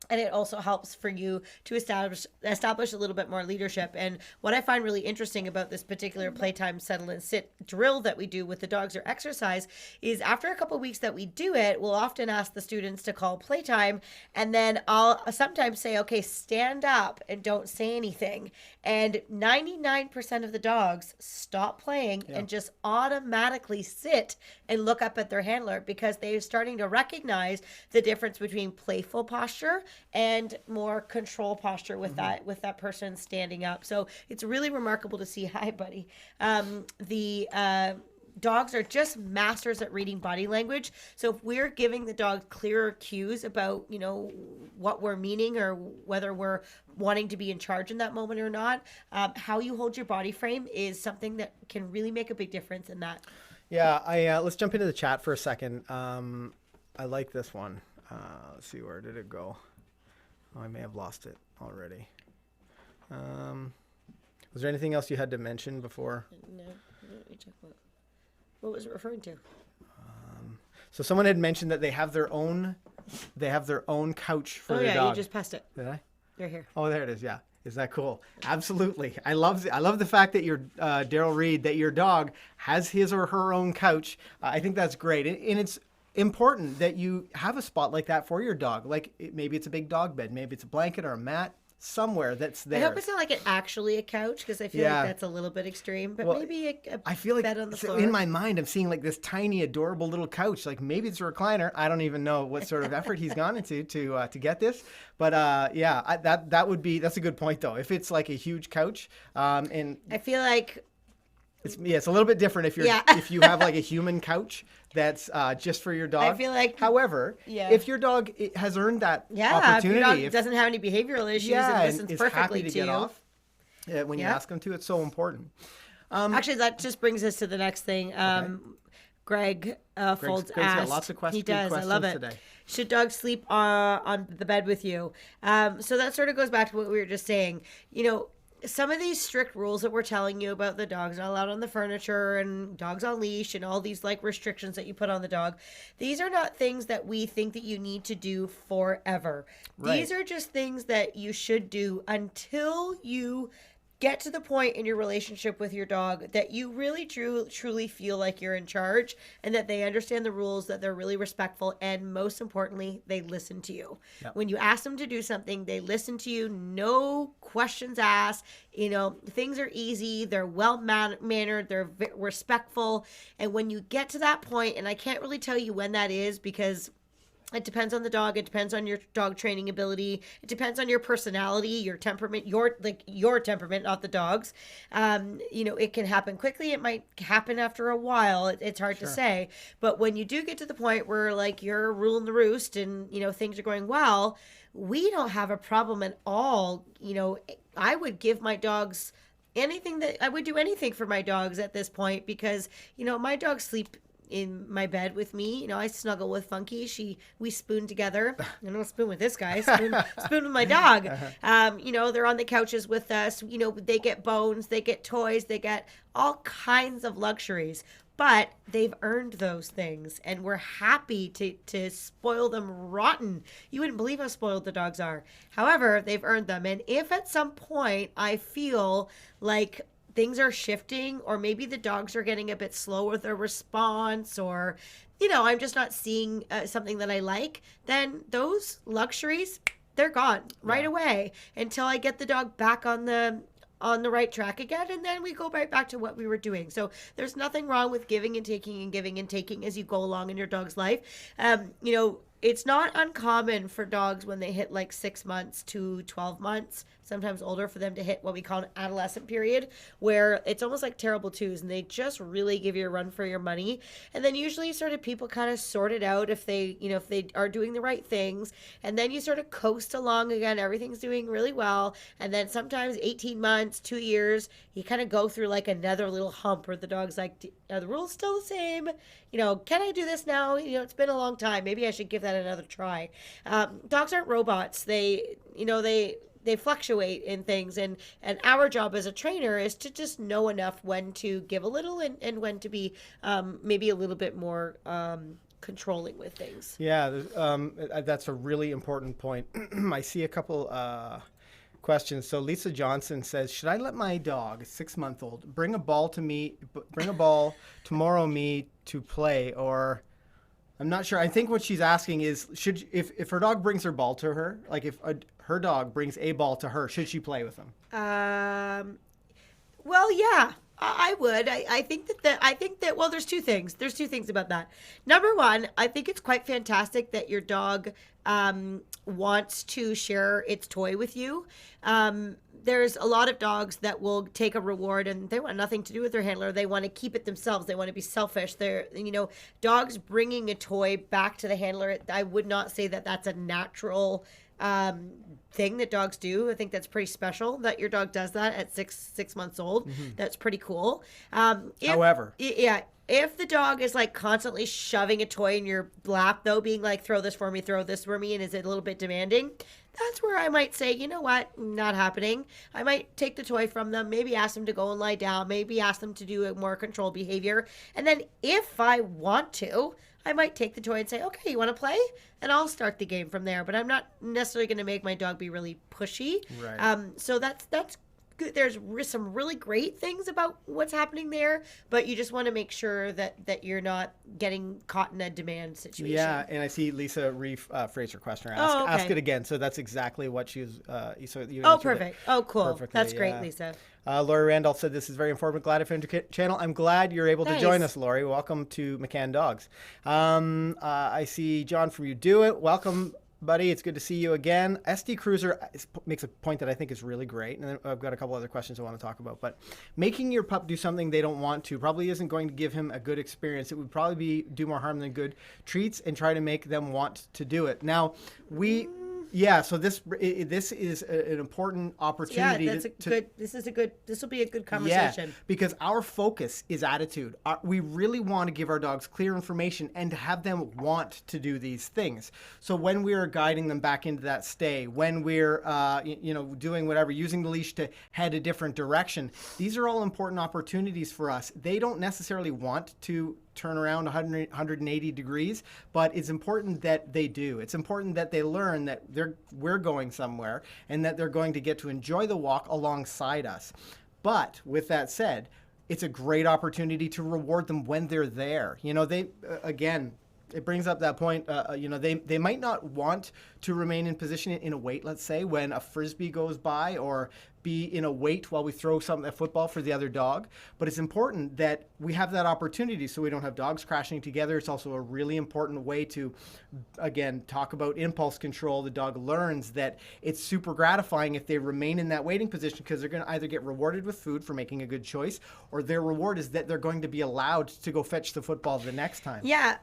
And it also helps for you to establish a little bit more leadership. And what I find really interesting about this particular playtime settle and sit drill that we do with the dogs or exercise is after a couple of weeks that we do it, we'll often ask the students to call playtime. And then I'll sometimes say, okay, stand up and don't say anything. And 99% of the dogs stop playing and just automatically sit and look up at their handler, because they're starting to recognize the difference between playful posture and more control posture with that person standing up. So it's really remarkable to see. Hi, buddy. Dogs are just masters at reading body language. So if we're giving the dog clearer cues about, what we're meaning or whether we're wanting to be in charge in that moment or not, how you hold your body frame is something that can really make a big difference in that. Yeah, let's jump into the chat for a second. I like this one. Let's see, where did it go? Oh, I may have lost it already. Was there anything else you had to mention before? No, what was it referring to? So someone had mentioned that they have their own couch for their dog. Oh yeah, you just passed it. Did I? You're here. Oh, there it is. Yeah. Is that cool? Absolutely. I love the fact that your Daryl Reed, that your dog has his or her own couch. I think that's great. And it's important that you have a spot like that for your dog. Like maybe it's a big dog bed, maybe it's a blanket or a mat somewhere that's there. I hope it's not like actually a couch, because I feel like that's a little bit extreme. But maybe I feel like bed on the floor. In my mind, I'm seeing like this tiny, adorable little couch. Like maybe it's a recliner. I don't even know what sort of effort he's gone into to get this. But that's a good point though. If it's like a huge couch, and I feel like it's a little bit different if if you have like a human couch that's just for your dog. I feel like, however, if your dog has earned that opportunity, if your dog doesn't have any behavioral issues and listens is perfectly happy to get off when you ask them to, it's so important. Actually, that just brings us to the next thing. Greg Folds Greg's asked. got lots of He does. I love it. Today. Should dogs sleep on the bed with you? So that sort of goes back to what we were just saying. Some of these strict rules that we're telling you about the dogs not allowed on the furniture and dogs on leash and all these like restrictions that you put on the dog, these are not things that we think that you need to do forever. Right. These are just things that you should do until you get to the point in your relationship with your dog that you really truly feel like you're in charge, and that they understand the rules, that they're really respectful, and most importantly, they listen to you. Yep. When you ask them to do something, they listen to you, no questions asked. Things are easy, they're well mannered, they're respectful. And when you get to that point, and I can't really tell you when that is, because it depends on the dog. It depends on your dog training ability. It depends on your personality, your temperament, your temperament, not the dog's. It can happen quickly. It might happen after a while. It's hard to say. But when you do get to the point where like you're ruling the roost and, things are going well, we don't have a problem at all. I would give my dogs I would do anything for my dogs at this point, because, my dogs sleep in my bed with me. I snuggle with Funky. We spoon together. I don't spoon with this guy. Spoon with my dog. They're on the couches with us. They get bones, they get toys, they get all kinds of luxuries. But they've earned those things, and we're happy to spoil them rotten. You wouldn't believe how spoiled the dogs are. However, they've earned them. And if at some point I feel like things are shifting, or maybe the dogs are getting a bit slow with their response, or, you know, I'm just not seeing something that I like, then those luxuries, they're gone right away until I get the dog back on the right track again, and then we go right back to what we were doing. So there's nothing wrong with giving and taking as you go along in your dog's life. You know, it's not uncommon for dogs when they hit like 6 months to 12 months, sometimes older, for them to hit what we call an adolescent period, where it's almost like terrible twos, and they just really give you a run for your money. And then usually sort of people kind of sort it out if they, you know, if they are doing the right things, and then you sort of coast along again. Everything's doing really well. And then sometimes 18 months, 2 years, you kind of go through like another little hump where the dog's like, are the rules still the same? You know, can I do this now? You know, it's been a long time. Maybe I should give that another try. Dogs aren't robots. They, you know, they fluctuate in things, and our job as a trainer is to just know enough when to give a little and when to be maybe a little bit more controlling with things. Yeah, that's a really important point. I see a couple questions. So Lisa Johnson says, should I let my dog, 6-month-old, bring a ball tomorrow me to play? Or I'm not sure. I think what she's asking is, if her dog brings her ball to her, like if her dog brings a ball to her, should she play with him? Well, yeah, I would. I think that well, there's two things. There's two things about that. Number one, I think it's quite fantastic that your dog wants to share its toy with you. There's a lot of dogs that will take a reward and they want nothing to do with their handler. They want to keep it themselves. They want to be selfish. They're, you know, dogs bringing a toy back to the handler, I would not say that that's a natural thing that dogs do. I think that's pretty special that your dog does that at six months old. Mm-hmm. That's pretty cool. However, if the dog is like constantly shoving a toy in your lap, though, being like, throw this for me, and is it a little bit demanding, that's where I might say, you know what, not happening. I might take the toy from them, maybe ask them to go and lie down, maybe ask them to do a more controlled behavior. And then if I want to, I might take the toy and say, okay, you want to play? And I'll start the game from there. But I'm not necessarily going to make my dog be really pushy. Right. So that's good. There's some really great things about what's happening there, but you just want to make sure that you're not getting caught in a demand situation. Yeah, and I see Lisa rephrase her question. Ask it again. So that's exactly what she was. Perfect. Oh, cool. Perfectly. That's great, Lisa. Lori Randolph said, this is very informative. Glad I found your channel. I'm glad you're able to join us, Lori. Welcome to McCann Dogs. I see John from You Do It. Welcome, buddy. It's good to see you again. SD Cruiser makes a point that I think is really great. And then I've got a couple other questions I want to talk about. But making your pup do something they don't want to probably isn't going to give him a good experience. It would probably do more harm than good. Treats and try to make them want to do it. Now, so this is an important opportunity. Yeah, this will be a good conversation. Yeah, because our focus is attitude. We really want to give our dogs clear information and to have them want to do these things. So when we are guiding them back into that stay, when we're doing whatever, using the leash to head a different direction, these are all important opportunities for us. They don't necessarily want to turn around 180 degrees, but it's important that they do. It's important that they learn that we're going somewhere and that they're going to get to enjoy the walk alongside us. But with that said, it's a great opportunity to reward them when they're there. You know, it brings up that point, they might not want to remain in position in a wait, let's say, when a Frisbee goes by, or be in a wait while we throw a football for the other dog. But it's important that we have that opportunity so we don't have dogs crashing together. It's also a really important way to, again, talk about impulse control. The dog learns that it's super gratifying if they remain in that waiting position, because they're going to either get rewarded with food for making a good choice, or their reward is that they're going to be allowed to go fetch the football the next time. Yeah.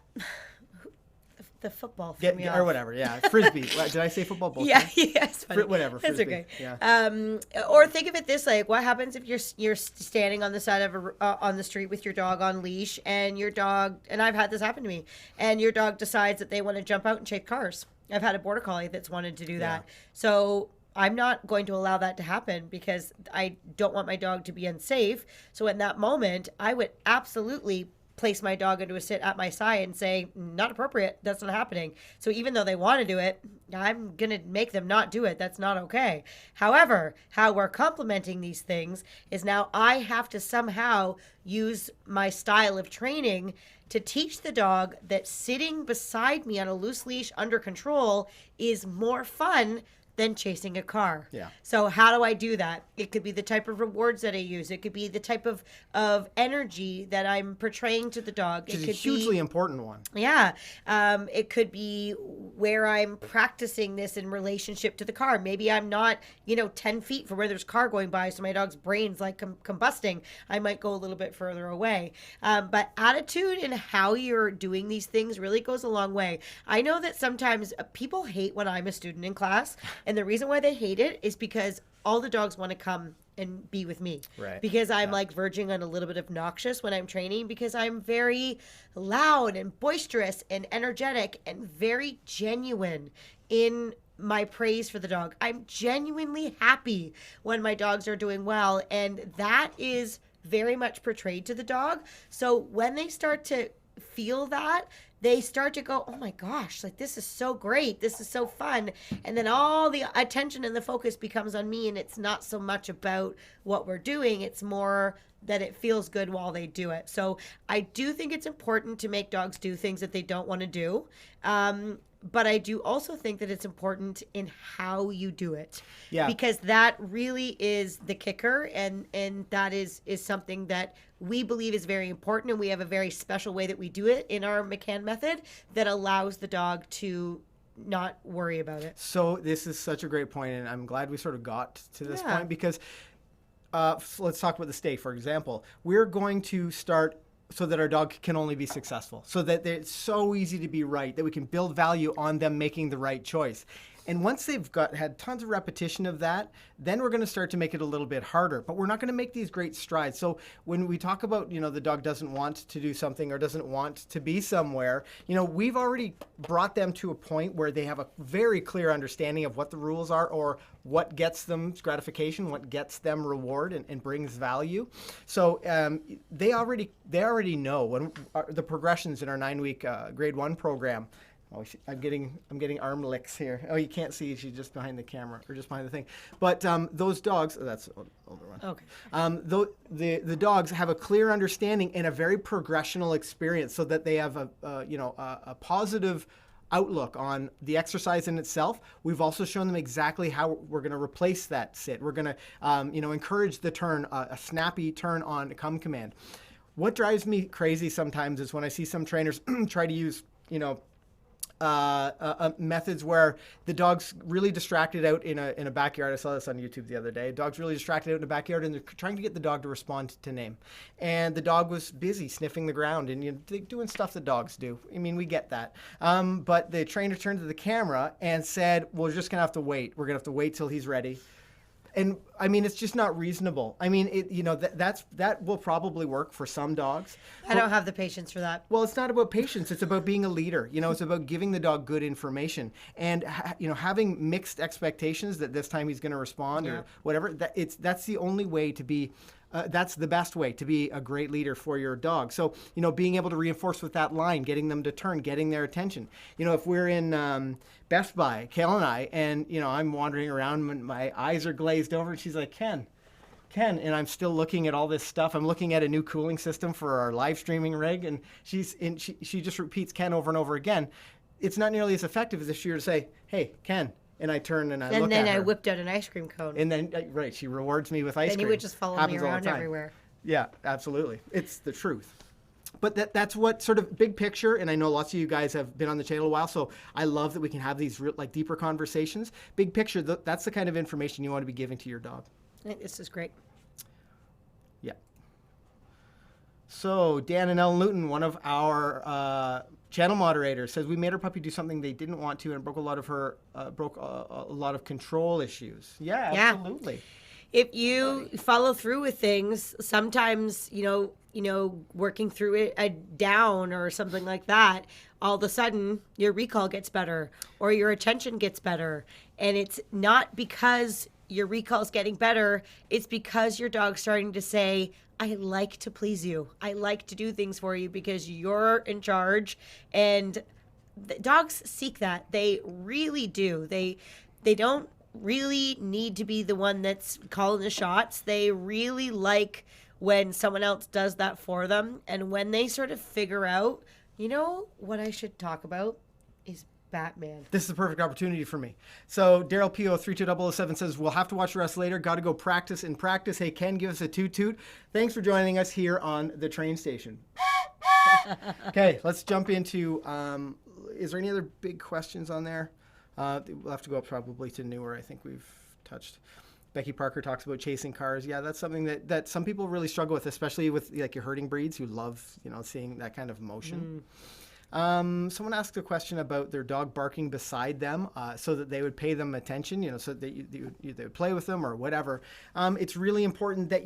The football or whatever, yeah. Frisbee. Did I say football? Both yeah, it's funny. Whatever. That's Frisbee. okay. Yeah. Or think of it this way: what happens if you're standing on the side of on the street with your dog on leash, and your dog, and I've had this happen to me, and your dog decides that they want to jump out and chase cars. I've had a border collie that's wanted to do that. So I'm not going to allow that to happen, because I don't want my dog to be unsafe. So in that moment, I would absolutely place my dog into a sit at my side and say, not appropriate. That's not happening. So even though they want to do it, I'm going to make them not do it. That's not okay. However, how we're complementing these things is now I have to somehow use my style of training to teach the dog that sitting beside me on a loose leash under control is more fun than chasing a car. Yeah. So how do I do that? It could be the type of rewards that I use. It could be the type of energy that I'm portraying to the dog. Which is it could a hugely important one. Yeah. It could be where I'm practicing this in relationship to the car. Maybe I'm not, 10 feet from where there's a car going by, so my dog's brain's like combusting. I might go a little bit further away. But attitude and how you're doing these things really goes a long way. I know that sometimes people hate when I'm a student in class, and the reason why they hate it is because all the dogs want to come and be with me. Right. Because I'm like verging on a little bit of obnoxious when I'm training, because I'm very loud and boisterous and energetic and very genuine in my praise for the dog. I'm genuinely happy when my dogs are doing well, and that is very much portrayed to the dog. So when they start to feel that, they start to go, oh my gosh, like this is so great. This is so fun. And then all the attention and the focus becomes on me. And it's not so much about what we're doing. It's more that it feels good while they do it. So I do think it's important to make dogs do things that they don't want to do. But I do also think that it's important in how you do it. Yeah. Because that really is the kicker. And that is something that we believe is very important. And we have a very special way that we do it in our McCann method that allows the dog to not worry about it. So this is such a great point, and I'm glad we sort of got to this point, because let's talk about the stay, for example. We're going to start so that our dog can only be successful, so that it's so easy to be right, that we can build value on them making the right choice. And once they've had tons of repetition of that, then we're going to start to make it a little bit harder. But we're not going to make these great strides. So when we talk about, the dog doesn't want to do something or doesn't want to be somewhere, we've already brought them to a point where they have a very clear understanding of what the rules are, or what gets them gratification, what gets them reward and brings value. So they already know when the progressions in our 9-week grade 1 program. Oh, I'm getting arm licks here. Oh, you can't see. She's just behind the camera, or just behind the thing. But those dogs, that's older one. Okay. The dogs have a clear understanding and a very progressional experience, so that they have a positive outlook on the exercise in itself. We've also shown them exactly how we're going to replace that sit. We're going to encourage the turn, a snappy turn on a come command. What drives me crazy sometimes is when I see some trainers try to use methods where the dog's really distracted out in a backyard. I saw this on YouTube the other day. Dog's really distracted out in the backyard, and they're trying to get the dog to respond to name. And the dog was busy sniffing the ground and doing stuff that dogs do. I mean, we get that. But the trainer turned to the camera and said, well, we're just going to have to wait. We're going to have to wait till he's ready. And I mean, it's just not reasonable. I mean, that will probably work for some dogs. I don't have the patience for that. Well, it's not about patience. It's about being a leader. It's about giving the dog good information, and having mixed expectations that this time he's going to respond or whatever. That's the only way to be. That's the best way to be a great leader for your dog. So, being able to reinforce with that line, getting them to turn, getting their attention. If we're in Best Buy, Kayla and I, and, I'm wandering around and my eyes are glazed over, and she's like, Ken, and I'm still looking at all this stuff. I'm looking at a new cooling system for our live streaming rig, and she just repeats Ken over and over again. It's not nearly as effective as if she were to say, hey, Ken. And I turn and I look at her. And then I whipped out an ice cream cone. And then, right, she rewards me with ice cream. And he would just follow me around everywhere. Yeah, absolutely. It's the truth. But that's what sort of big picture, and I know lots of you guys have been on the channel a while, so I love that we can have these deeper conversations. Big picture, that's the kind of information you want to be giving to your dog. I think this is great. Yeah. So Dan and Ellen Luton, one of our channel moderators, says we made our puppy do something they didn't want to, and broke a lot of control issues. Yeah, absolutely. If you follow through with things, sometimes working through it a down or something like that, all of a sudden your recall gets better or your attention gets better, and it's not because your recall is getting better. It's because your dog's starting to say, I like to please you. I like to do things for you because you're in charge, and dogs seek that. They really do. They don't really need to be the one that's calling the shots. They really like when someone else does that for them. And when they sort of figure out, you know what I should talk about is Batman. This is the perfect opportunity for me. So Daryl PO32007 says, we'll have to watch the rest later. Got to go practice in practice. Hey, Ken, give us a toot. Thanks for joining us here on the train station. Okay, let's jump into, is there any other big questions on there? We'll have to go up probably to newer. I think we've touched. Becky Parker talks about chasing cars. Yeah, that's something that some people really struggle with, especially with like your herding breeds who love, seeing that kind of motion. Someone asked a question about their dog barking beside them so that they would pay them attention, so that they would play with them or whatever. It's really important that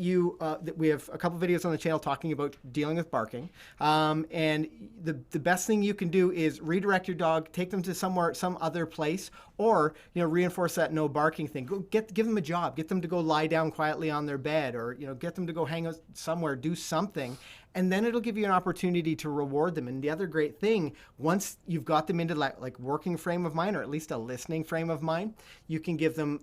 that we have a couple videos on the channel talking about dealing with barking. And the best thing you can do is redirect your dog, take them to some other place, or reinforce that no barking thing. Give them a job, get them to go lie down quietly on their bed, or get them to go hang out somewhere, do something. And then it'll give you an opportunity to reward them. And the other great thing, once you've got them into like working frame of mind, or at least a listening frame of mind, you can give them,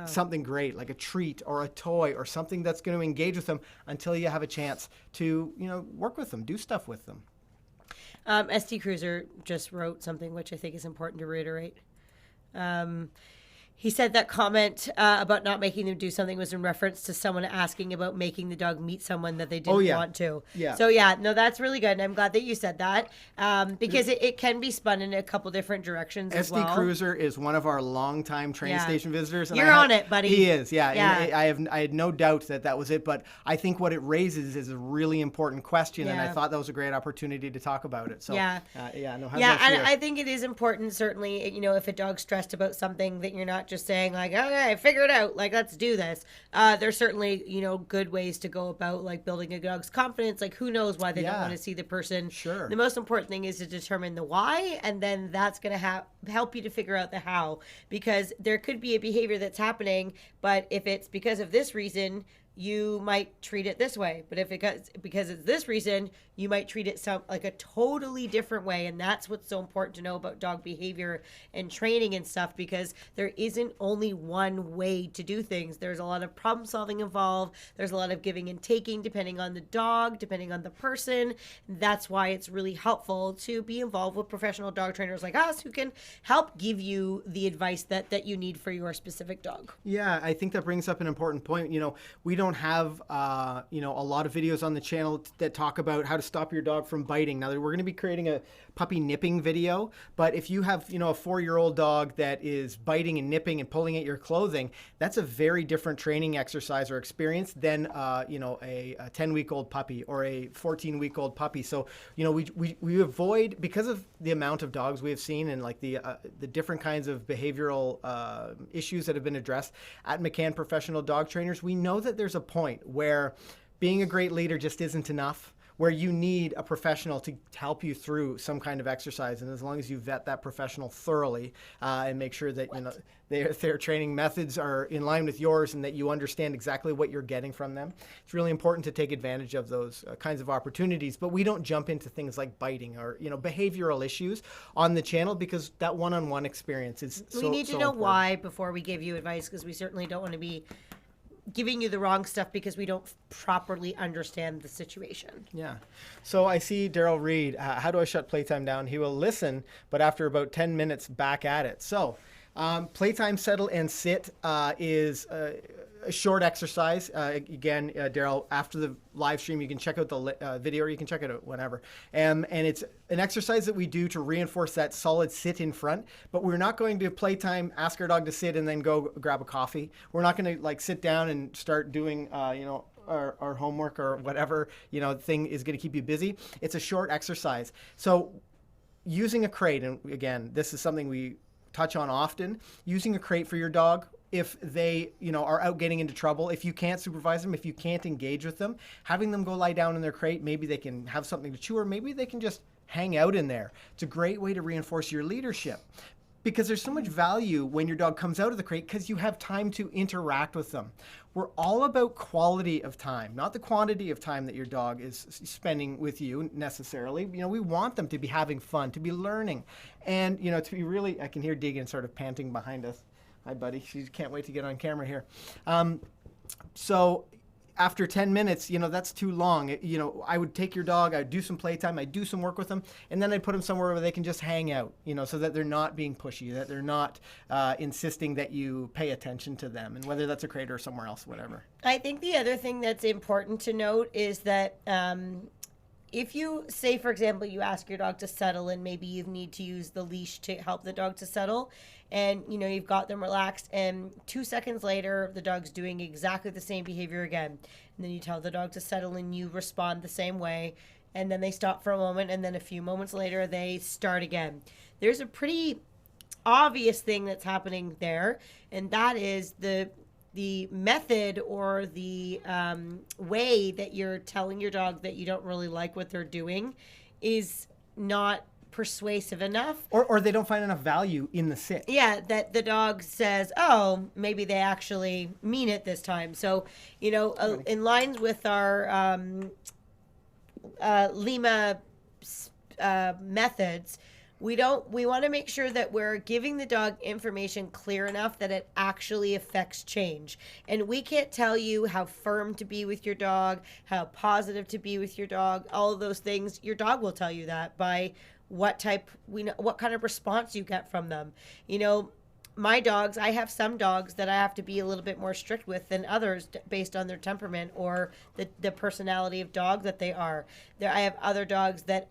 something great, like a treat or a toy or something that's going to engage with them until you have a chance to, work with them, do stuff with them. ST Cruiser just wrote something which I think is important to reiterate. He said that comment about not making them do something was in reference to someone asking about making the dog meet someone that they didn't want to. Yeah. So no, that's really good. And I'm glad that you said that because it can be spun in a couple different directions as well. SD Cruiser is one of our longtime train station visitors. And You're on it, buddy. He is, yeah. Yeah. And I had no doubt that was it, but I think what it raises is a really important question, and I thought that was a great opportunity to talk about it. So and I think it is important, certainly, if a dog's stressed about something, that you're not just saying like, okay, figure it out, like let's do this. There's certainly good ways to go about like building a dog's confidence. Like who knows why they don't want to see the person. Sure. The most important thing is to determine the why, and then that's going to help you to figure out the how, because there could be a behavior that's happening, but if it's because of this reason, you might treat it this way. But if because it's this reason, you might treat it like a totally different way. And that's what's so important to know about dog behavior and training and stuff, because there isn't only one way to do things. There's a lot of problem solving involved. There's a lot of giving and taking depending on the dog, depending on the person. That's why it's really helpful to be involved with professional dog trainers like us who can help give you the advice that you need for your specific dog. Yeah, I think that brings up an important point. We don't have a lot of videos on the channel that talk about how to stop your dog from biting. Now, we're going to be creating a puppy nipping video, but if you have a 4-year-old dog that is biting and nipping and pulling at your clothing, that's a very different training exercise or experience than a 10-week-old puppy or a 14-week-old puppy. So we avoid, because of the amount of dogs we have seen and like the different kinds of behavioral issues that have been addressed at McCann Professional Dog Trainers, we know that there's a point where being a great leader just isn't enough, where you need a professional to help you through some kind of exercise. And as long as you vet that professional thoroughly and make sure that their training methods are in line with yours and that you understand exactly what you're getting from them, it's really important to take advantage of those kinds of opportunities. But we don't jump into things like biting or behavioral issues on the channel, because that one-on-one experience is we need to know important. Why before we give you advice, because we certainly don't want to be giving you the wrong stuff because we don't properly understand the situation. Yeah. So I see Daryl Reed. How do I shut playtime down? He will listen, but after about 10 minutes back at it. So playtime settle and sit is a short exercise. Again, Daryl, after the live stream, you can check out the video, or you can check it out whenever. And it's an exercise that we do to reinforce that solid sit in front, but we're not going to playtime, ask our dog to sit and then go grab a coffee. We're not going to like sit down and start doing, our homework or whatever, thing is going to keep you busy. It's a short exercise. So using a crate, and again, this is something we touch on often, using a crate for your dog, if they, are out getting into trouble, if you can't supervise them, if you can't engage with them, having them go lie down in their crate, maybe they can have something to chew, or maybe they can just hang out in there. It's a great way to reinforce your leadership. because there's so much value when your dog comes out of the crate because you have time to interact with them. We're all about quality of time, not the quantity of time that your dog is spending with you necessarily. We want them to be having fun, to be learning, and to be really. I can hear Deegan sort of panting behind us. Hi, buddy. She can't wait to get on camera here. So after 10 minutes, that's too long. I would take your dog, I'd do some playtime, I'd do some work with them, and then I'd put them somewhere where they can just hang out, so that they're not being pushy, that they're not insisting that you pay attention to them, and whether that's a crate or somewhere else, whatever. I think the other thing that's important to note is that if you say, for example, you ask your dog to settle and maybe you need to use the leash to help the dog to settle, and you've got them relaxed, and 2 seconds later the dog's doing exactly the same behavior again, and then you tell the dog to settle and you respond the same way, and then they stop for a moment, and then a few moments later they start again. There's a pretty obvious thing that's happening there, and that is the method or the way that you're telling your dog that you don't really like what they're doing is not persuasive enough. Or they don't find enough value in the sit. Yeah, that the dog says, oh, maybe they actually mean it this time. So, in lines with our Lima methods, we want to make sure that we're giving the dog information clear enough that it actually affects change. And we can't tell you how firm to be with your dog, how positive to be with your dog, all of those things. Your dog will tell you that by what kind of response you get from them. My dogs, I have some dogs that I have to be a little bit more strict with than others based on their temperament or the personality of dog that they are. I have other dogs that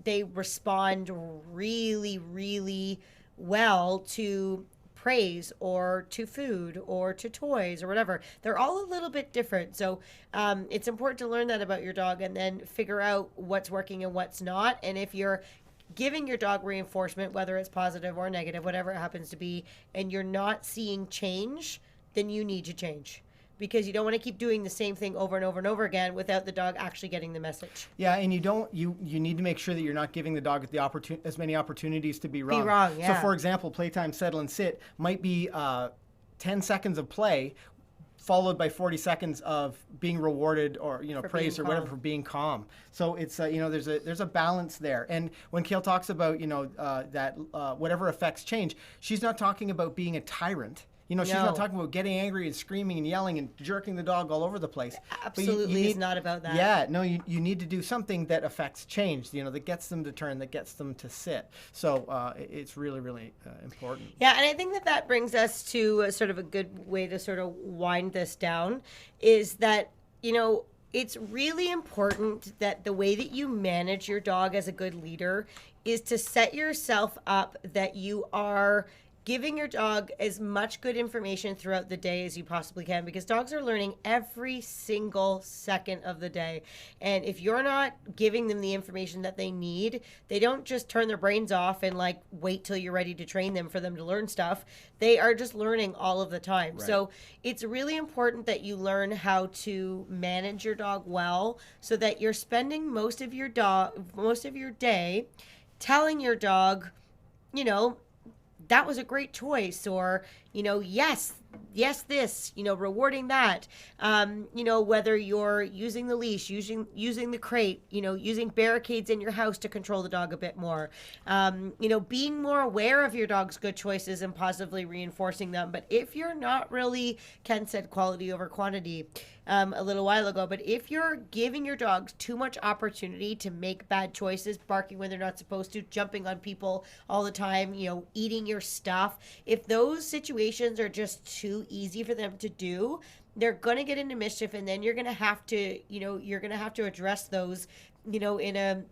they respond really, really well to praise or to food or to toys or whatever. They're all a little bit different. So it's important to learn that about your dog and then figure out what's working and what's not. And if you're giving your dog reinforcement, whether it's positive or negative, whatever it happens to be, and you're not seeing change, then you need to change, because you don't want to keep doing the same thing over and over and over again without the dog actually getting the message. Yeah, and you need to make sure that you're not giving the dog as many opportunities to be wrong. Yeah. So, for example, playtime, settle, and sit might be 10 seconds of play, followed by 40 seconds of being rewarded or praised or whatever for being calm. So it's there's a balance there. And when Kale talks about that whatever affects change, she's not talking about being a tyrant. She's not talking about getting angry and screaming and yelling and jerking the dog all over the place. Absolutely, it's not about that. Yeah, no, you need to do something that affects change, that gets them to turn, that gets them to sit. So it's really, really important. Yeah, and I think that brings us to sort of a good way to sort of wind this down, is that, it's really important that the way that you manage your dog as a good leader is to set yourself up that you are giving your dog as much good information throughout the day as you possibly can, because dogs are learning every single second of the day. And if you're not giving them the information that they need, they don't just turn their brains off and wait till you're ready to train them for them to learn stuff. They are just learning all of the time. Right. So it's really important that you learn how to manage your dog well, so that you're spending most of your day telling your dog, that was a great choice, or, yes, this, rewarding that, whether you're using the leash, using the crate, using barricades in your house to control the dog a bit more, being more aware of your dog's good choices and positively reinforcing them. But if you're not really, Ken said quality over quantity a little while ago, but if you're giving your dogs too much opportunity to make bad choices, barking when they're not supposed to, jumping on people all the time, eating your stuff, if those situations are just too easy for them to do, they're going to get into mischief, and then you're going to have to address those, in a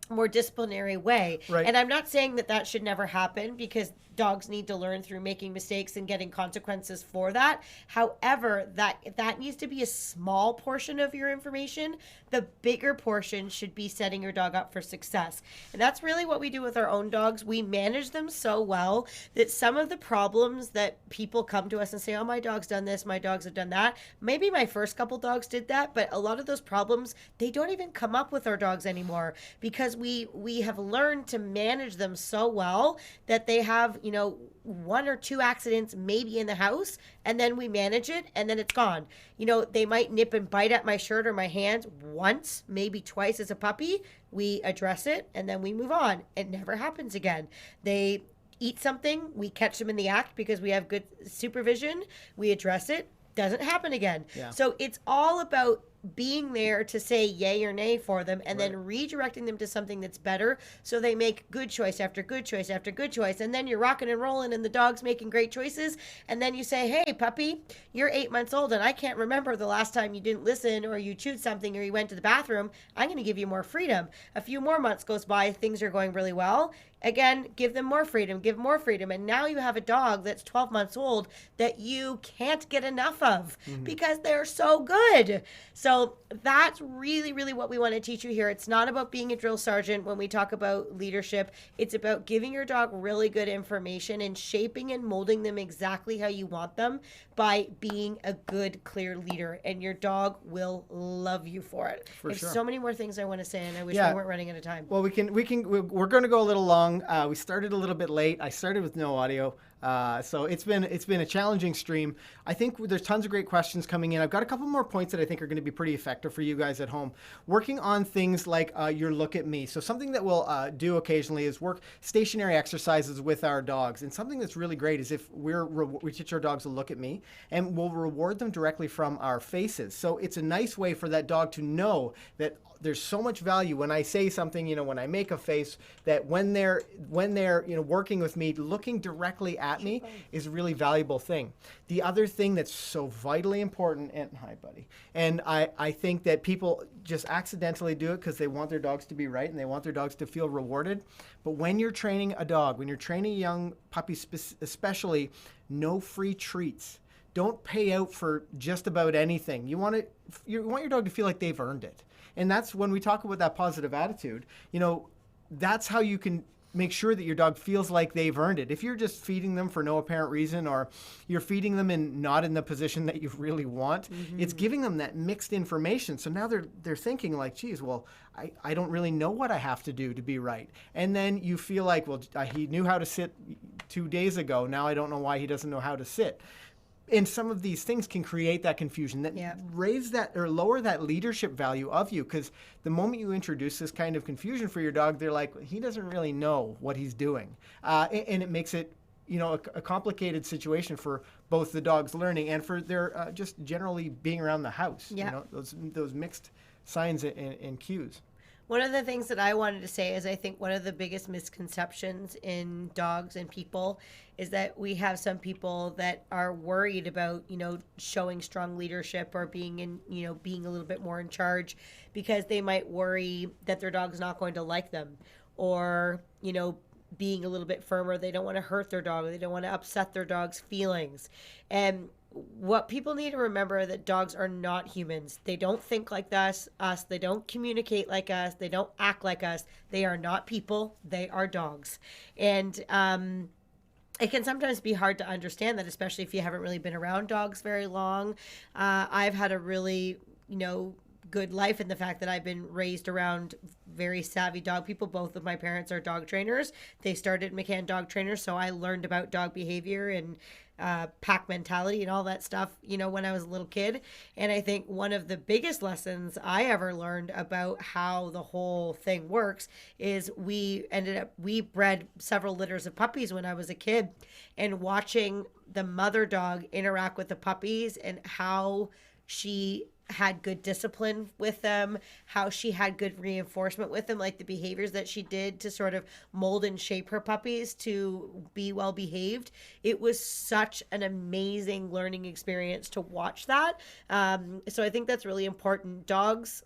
more disciplinary way. Right. And I'm not saying that should never happen, because dogs need to learn through making mistakes and getting consequences for that. However, that needs to be a small portion of your information. The bigger portion should be setting your dog up for success. And that's really what we do with our own dogs. We manage them so well that some of the problems that people come to us and say, oh, my dog's done this, my dogs have done that. Maybe my first couple dogs did that, but a lot of those problems, they don't even come up with our dogs anymore, because we have learned to manage them so well that they have, you know, 1 or 2 accidents maybe in the house, and then we manage it, and then it's gone. You know, they might nip and bite at my shirt or my hand once, maybe twice as a puppy. We address it, and then we move on. It never happens again. They eat something, we catch them in the act because we have good supervision, we address it, doesn't happen again. Yeah. So it's all about being there to say yay or nay for them, and then redirecting them to something that's better, so they make good choice after good choice after good choice, and then you're rocking and rolling and the dog's making great choices, and then you say, hey puppy, you're 8 months old and I can't remember the last time you didn't listen or you chewed something or you went to the bathroom. I'm going to give you more freedom. A few more months goes by, things are going really well. Again, give them more freedom, give more freedom. And now you have a dog that's 12 months old that you can't get enough of because they're so good. So that's really, really what we want to teach you here. It's not about being a drill sergeant when we talk about leadership. It's about giving your dog really good information and shaping and molding them exactly how you want them by being a good, clear leader. And your dog will love you for it. There's so many more things I want to say, and I wish we weren't running out of time. Well, we're going to go a little long. We started a little bit late. I started with no audio. So it's been a challenging stream. I think there's tons of great questions coming in. I've got a couple more points that I think are going to be pretty effective for you guys at home. Working on things like your look at me. So something that we'll do occasionally is work stationary exercises with our dogs. And something that's really great is if we teach our dogs to look at me, and we'll reward them directly from our faces. So it's a nice way for that dog to know that there's so much value when I say something, you know, when I make a face, that when they're you know, working with me, looking directly at me is a really valuable thing. The other thing that's so vitally important, and hi buddy, and I think that people just accidentally do it because they want their dogs to be right and they want their dogs to feel rewarded. But when you're training a dog, when you're training a young puppy especially, no free treats. Don't pay out for just about anything. You want your dog to feel like they've earned it. And that's when we talk about that positive attitude, you know, that's how you can make sure that your dog feels like they've earned it. If you're just feeding them for no apparent reason, or you're feeding them not in the position that you really want, it's giving them that mixed information. So now they're thinking like, geez, well, I don't really know what I have to do to be right. And then you feel like, well, he knew how to sit 2 days ago. Now I don't know why he doesn't know how to sit. And some of these things can create that confusion, that raise that or lower that leadership value of you, because the moment you introduce this kind of confusion for your dog, they're like, he doesn't really know what he's doing. And it makes it, you know, a complicated situation for both the dog's learning and for their just generally being around the house. You know, those mixed signs and cues. One of the things that I wanted to say is I think one of the biggest misconceptions in dogs and people is that we have some people that are worried about, you know, showing strong leadership or being a little bit more in charge because they might worry that their dog's not going to like them, or, you know, being a little bit firmer. They don't want to hurt their dog. They don't want to upset their dog's feelings. And what people need to remember that dogs are not humans. They don't think like us. They don't communicate like us. They don't act like us. They are not people. They are dogs. And it can sometimes be hard to understand that, especially if you haven't really been around dogs very long. I've had a really, you know, good life in the fact that I've been raised around very savvy dog people. Both of my parents are dog trainers. They started McCann dog trainers, so I learned about dog behavior and pack mentality and all that stuff, you know, when I was a little kid. And I think one of the biggest lessons I ever learned about how the whole thing works is we bred several litters of puppies when I was a kid, and watching the mother dog interact with the puppies and how she had good discipline with them, how she had good reinforcement with them, like the behaviors that she did to sort of mold and shape her puppies to be well behaved. It was such an amazing learning experience to watch that. So I think that's really important. Dogs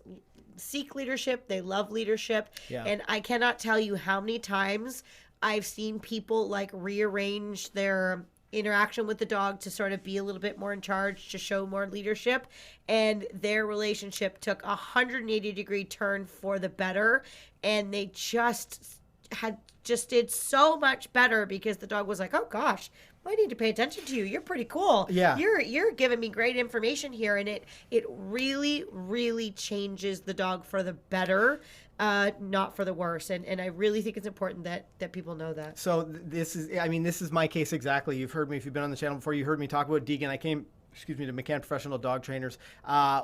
seek leadership. They love leadership. Yeah. And I cannot tell you how many times I've seen people like rearrange their interaction with the dog to sort of be a little bit more in charge, to show more leadership, and their relationship took a 180-degree turn for the better, and they just had just did so much better because the dog was like, oh gosh, I need to pay attention to you. You're pretty cool. Yeah. You're giving me great information here. And it really, really changes the dog for the better, not for the worse. And I really think it's important that people know that. So this is my case exactly. You've heard me, if you've been on the channel before, you heard me talk about Deegan. I came to McCann Professional Dog Trainers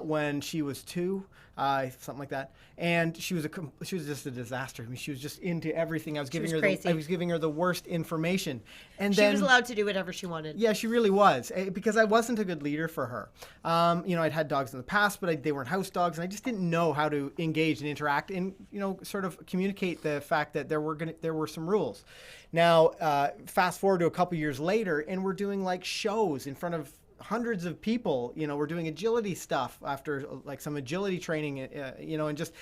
when she was 2, something like that, and she was just a disaster. I mean, she was just into everything. I was giving her the worst information, and she was allowed to do whatever she wanted. Yeah, she really was, because I wasn't a good leader for her. I'd had dogs in the past, but they weren't house dogs, and I just didn't know how to engage and interact and sort of communicate the fact that there were some rules. Now, fast forward to a couple years later, and we're doing like shows in front of hundreds of people. We're doing agility stuff after like some agility training, and just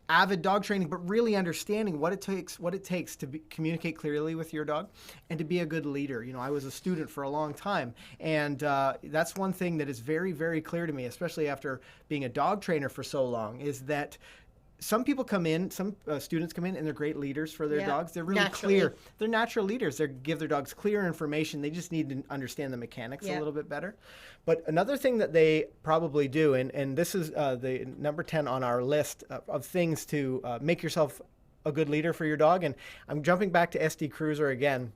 avid dog training, but really understanding what it takes to communicate clearly with your dog and to be a good leader. I was a student for a long time, and that's one thing that is very, very clear to me, especially after being a dog trainer for so long, is that some people come in, some students come in, and they're great leaders for their dogs. They're really clear. They're natural leaders. They give their dogs clear information. They just need to understand the mechanics a little bit better. But another thing that they probably do, and this is the number 10 on our list of things to make yourself a good leader for your dog. And I'm jumping back to SD Cruiser again.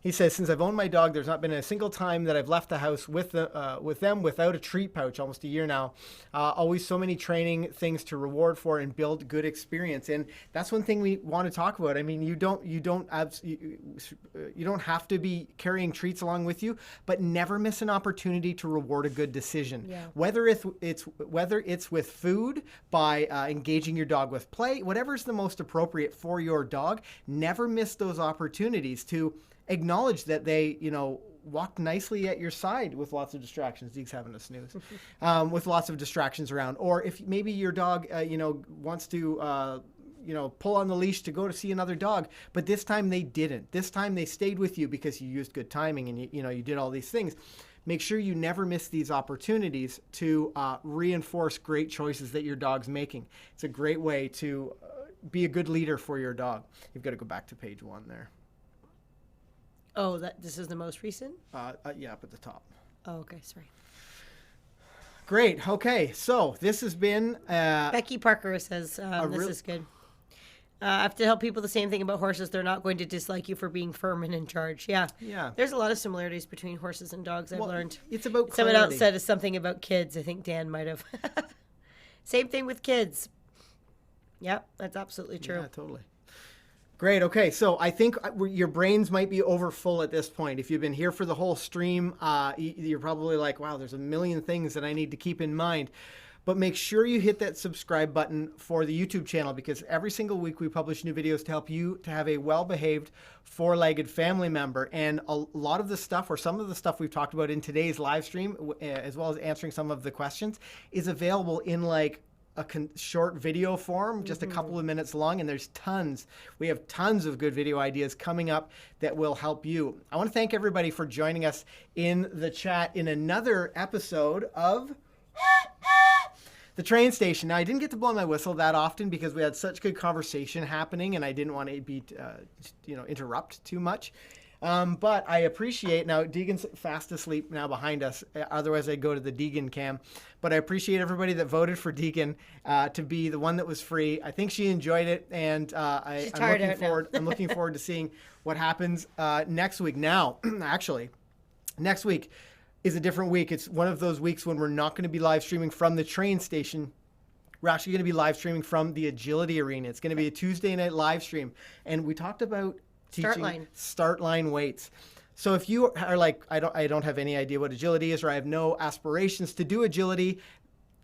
He says, since I've owned my dog, there's not been a single time that I've left the house with them without a treat pouch, almost a year now. Always so many training things to reward for and build good experience. And that's one thing we want to talk about. I mean, you don't have to be carrying treats along with you, but never miss an opportunity to reward a good decision. Yeah. Whether it's with food, by engaging your dog with play, whatever's the most appropriate for your dog, never miss those opportunities to acknowledge that they, walked nicely at your side with lots of distractions. Zeke's having a snooze. With lots of distractions around. Or if maybe your dog, wants to, pull on the leash to go to see another dog, but this time they didn't. This time they stayed with you because you used good timing and you did all these things. Make sure you never miss these opportunities to reinforce great choices that your dog's making. It's a great way to be a good leader for your dog. You've got to go back to page 1 there. Oh, this is the most recent? Yeah, up at the top. Oh, okay, sorry. Great. Okay, so this has been... Becky Parker says, this is good. I have to tell people the same thing about horses. They're not going to dislike you for being firm and in charge. Yeah. There's a lot of similarities between horses and dogs, I've learned. It's about clarity. Someone else said something about kids. I think Dan might have. Same thing with kids. Yep, that's absolutely true. Yeah, totally. Great. Okay. So I think your brains might be over full at this point. If you've been here for the whole stream, you're probably like, wow, there's a million things that I need to keep in mind. But make sure you hit that subscribe button for the YouTube channel, because every single week we publish new videos to help you to have a well-behaved four-legged family member. And a lot of the stuff, or some of the stuff we've talked about in today's live stream, as well as answering some of the questions, is available in like a short video form, just a couple of minutes long, and we have tons of good video ideas coming up that will help you. I want to thank everybody for joining us in the chat in another episode of The Train Station. Now, I didn't get to blow my whistle that often because we had such good conversation happening, and I didn't want to be, interrupt too much. But I appreciate, now Deegan's fast asleep now behind us, otherwise I'd go to the Deegan cam. But I appreciate everybody that voted for Deegan to be the one that was free. I think she enjoyed it, and I'm looking forward to seeing what happens next week. Now, actually, next week is a different week. It's one of those weeks when we're not going to be live streaming from the train station. We're actually going to be live streaming from the Agility Arena. It's going to be a Tuesday night live stream. And we talked about start line weights. So if you are like, I don't have any idea what agility is, or I have no aspirations to do agility,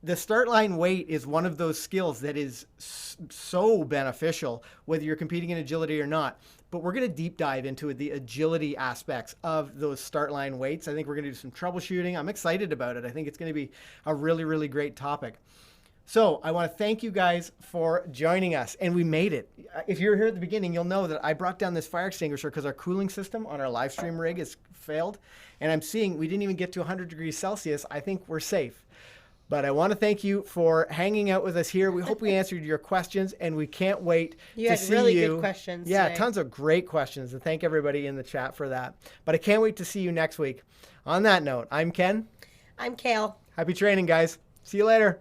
the start line weight is one of those skills that is so beneficial, whether you're competing in agility or not. But we're going to deep dive into the agility aspects of those start line weights. I think we're going to do some troubleshooting. I'm excited about it. I think it's going to be a really, really great topic. So I want to thank you guys for joining us, and we made it. If you're here at the beginning, you'll know that I brought down this fire extinguisher because our cooling system on our live stream rig has failed, and I'm seeing we didn't even get to 100 degrees Celsius. I think we're safe. But I want to thank you for hanging out with us here. We hope we answered your questions, and we can't wait You to had see really you. good questions Yeah, today. tons of great questions, and thank everybody in the chat for that. But I can't wait to see you next week. On that note, I'm Ken. I'm Kale. Happy training, guys. See you later.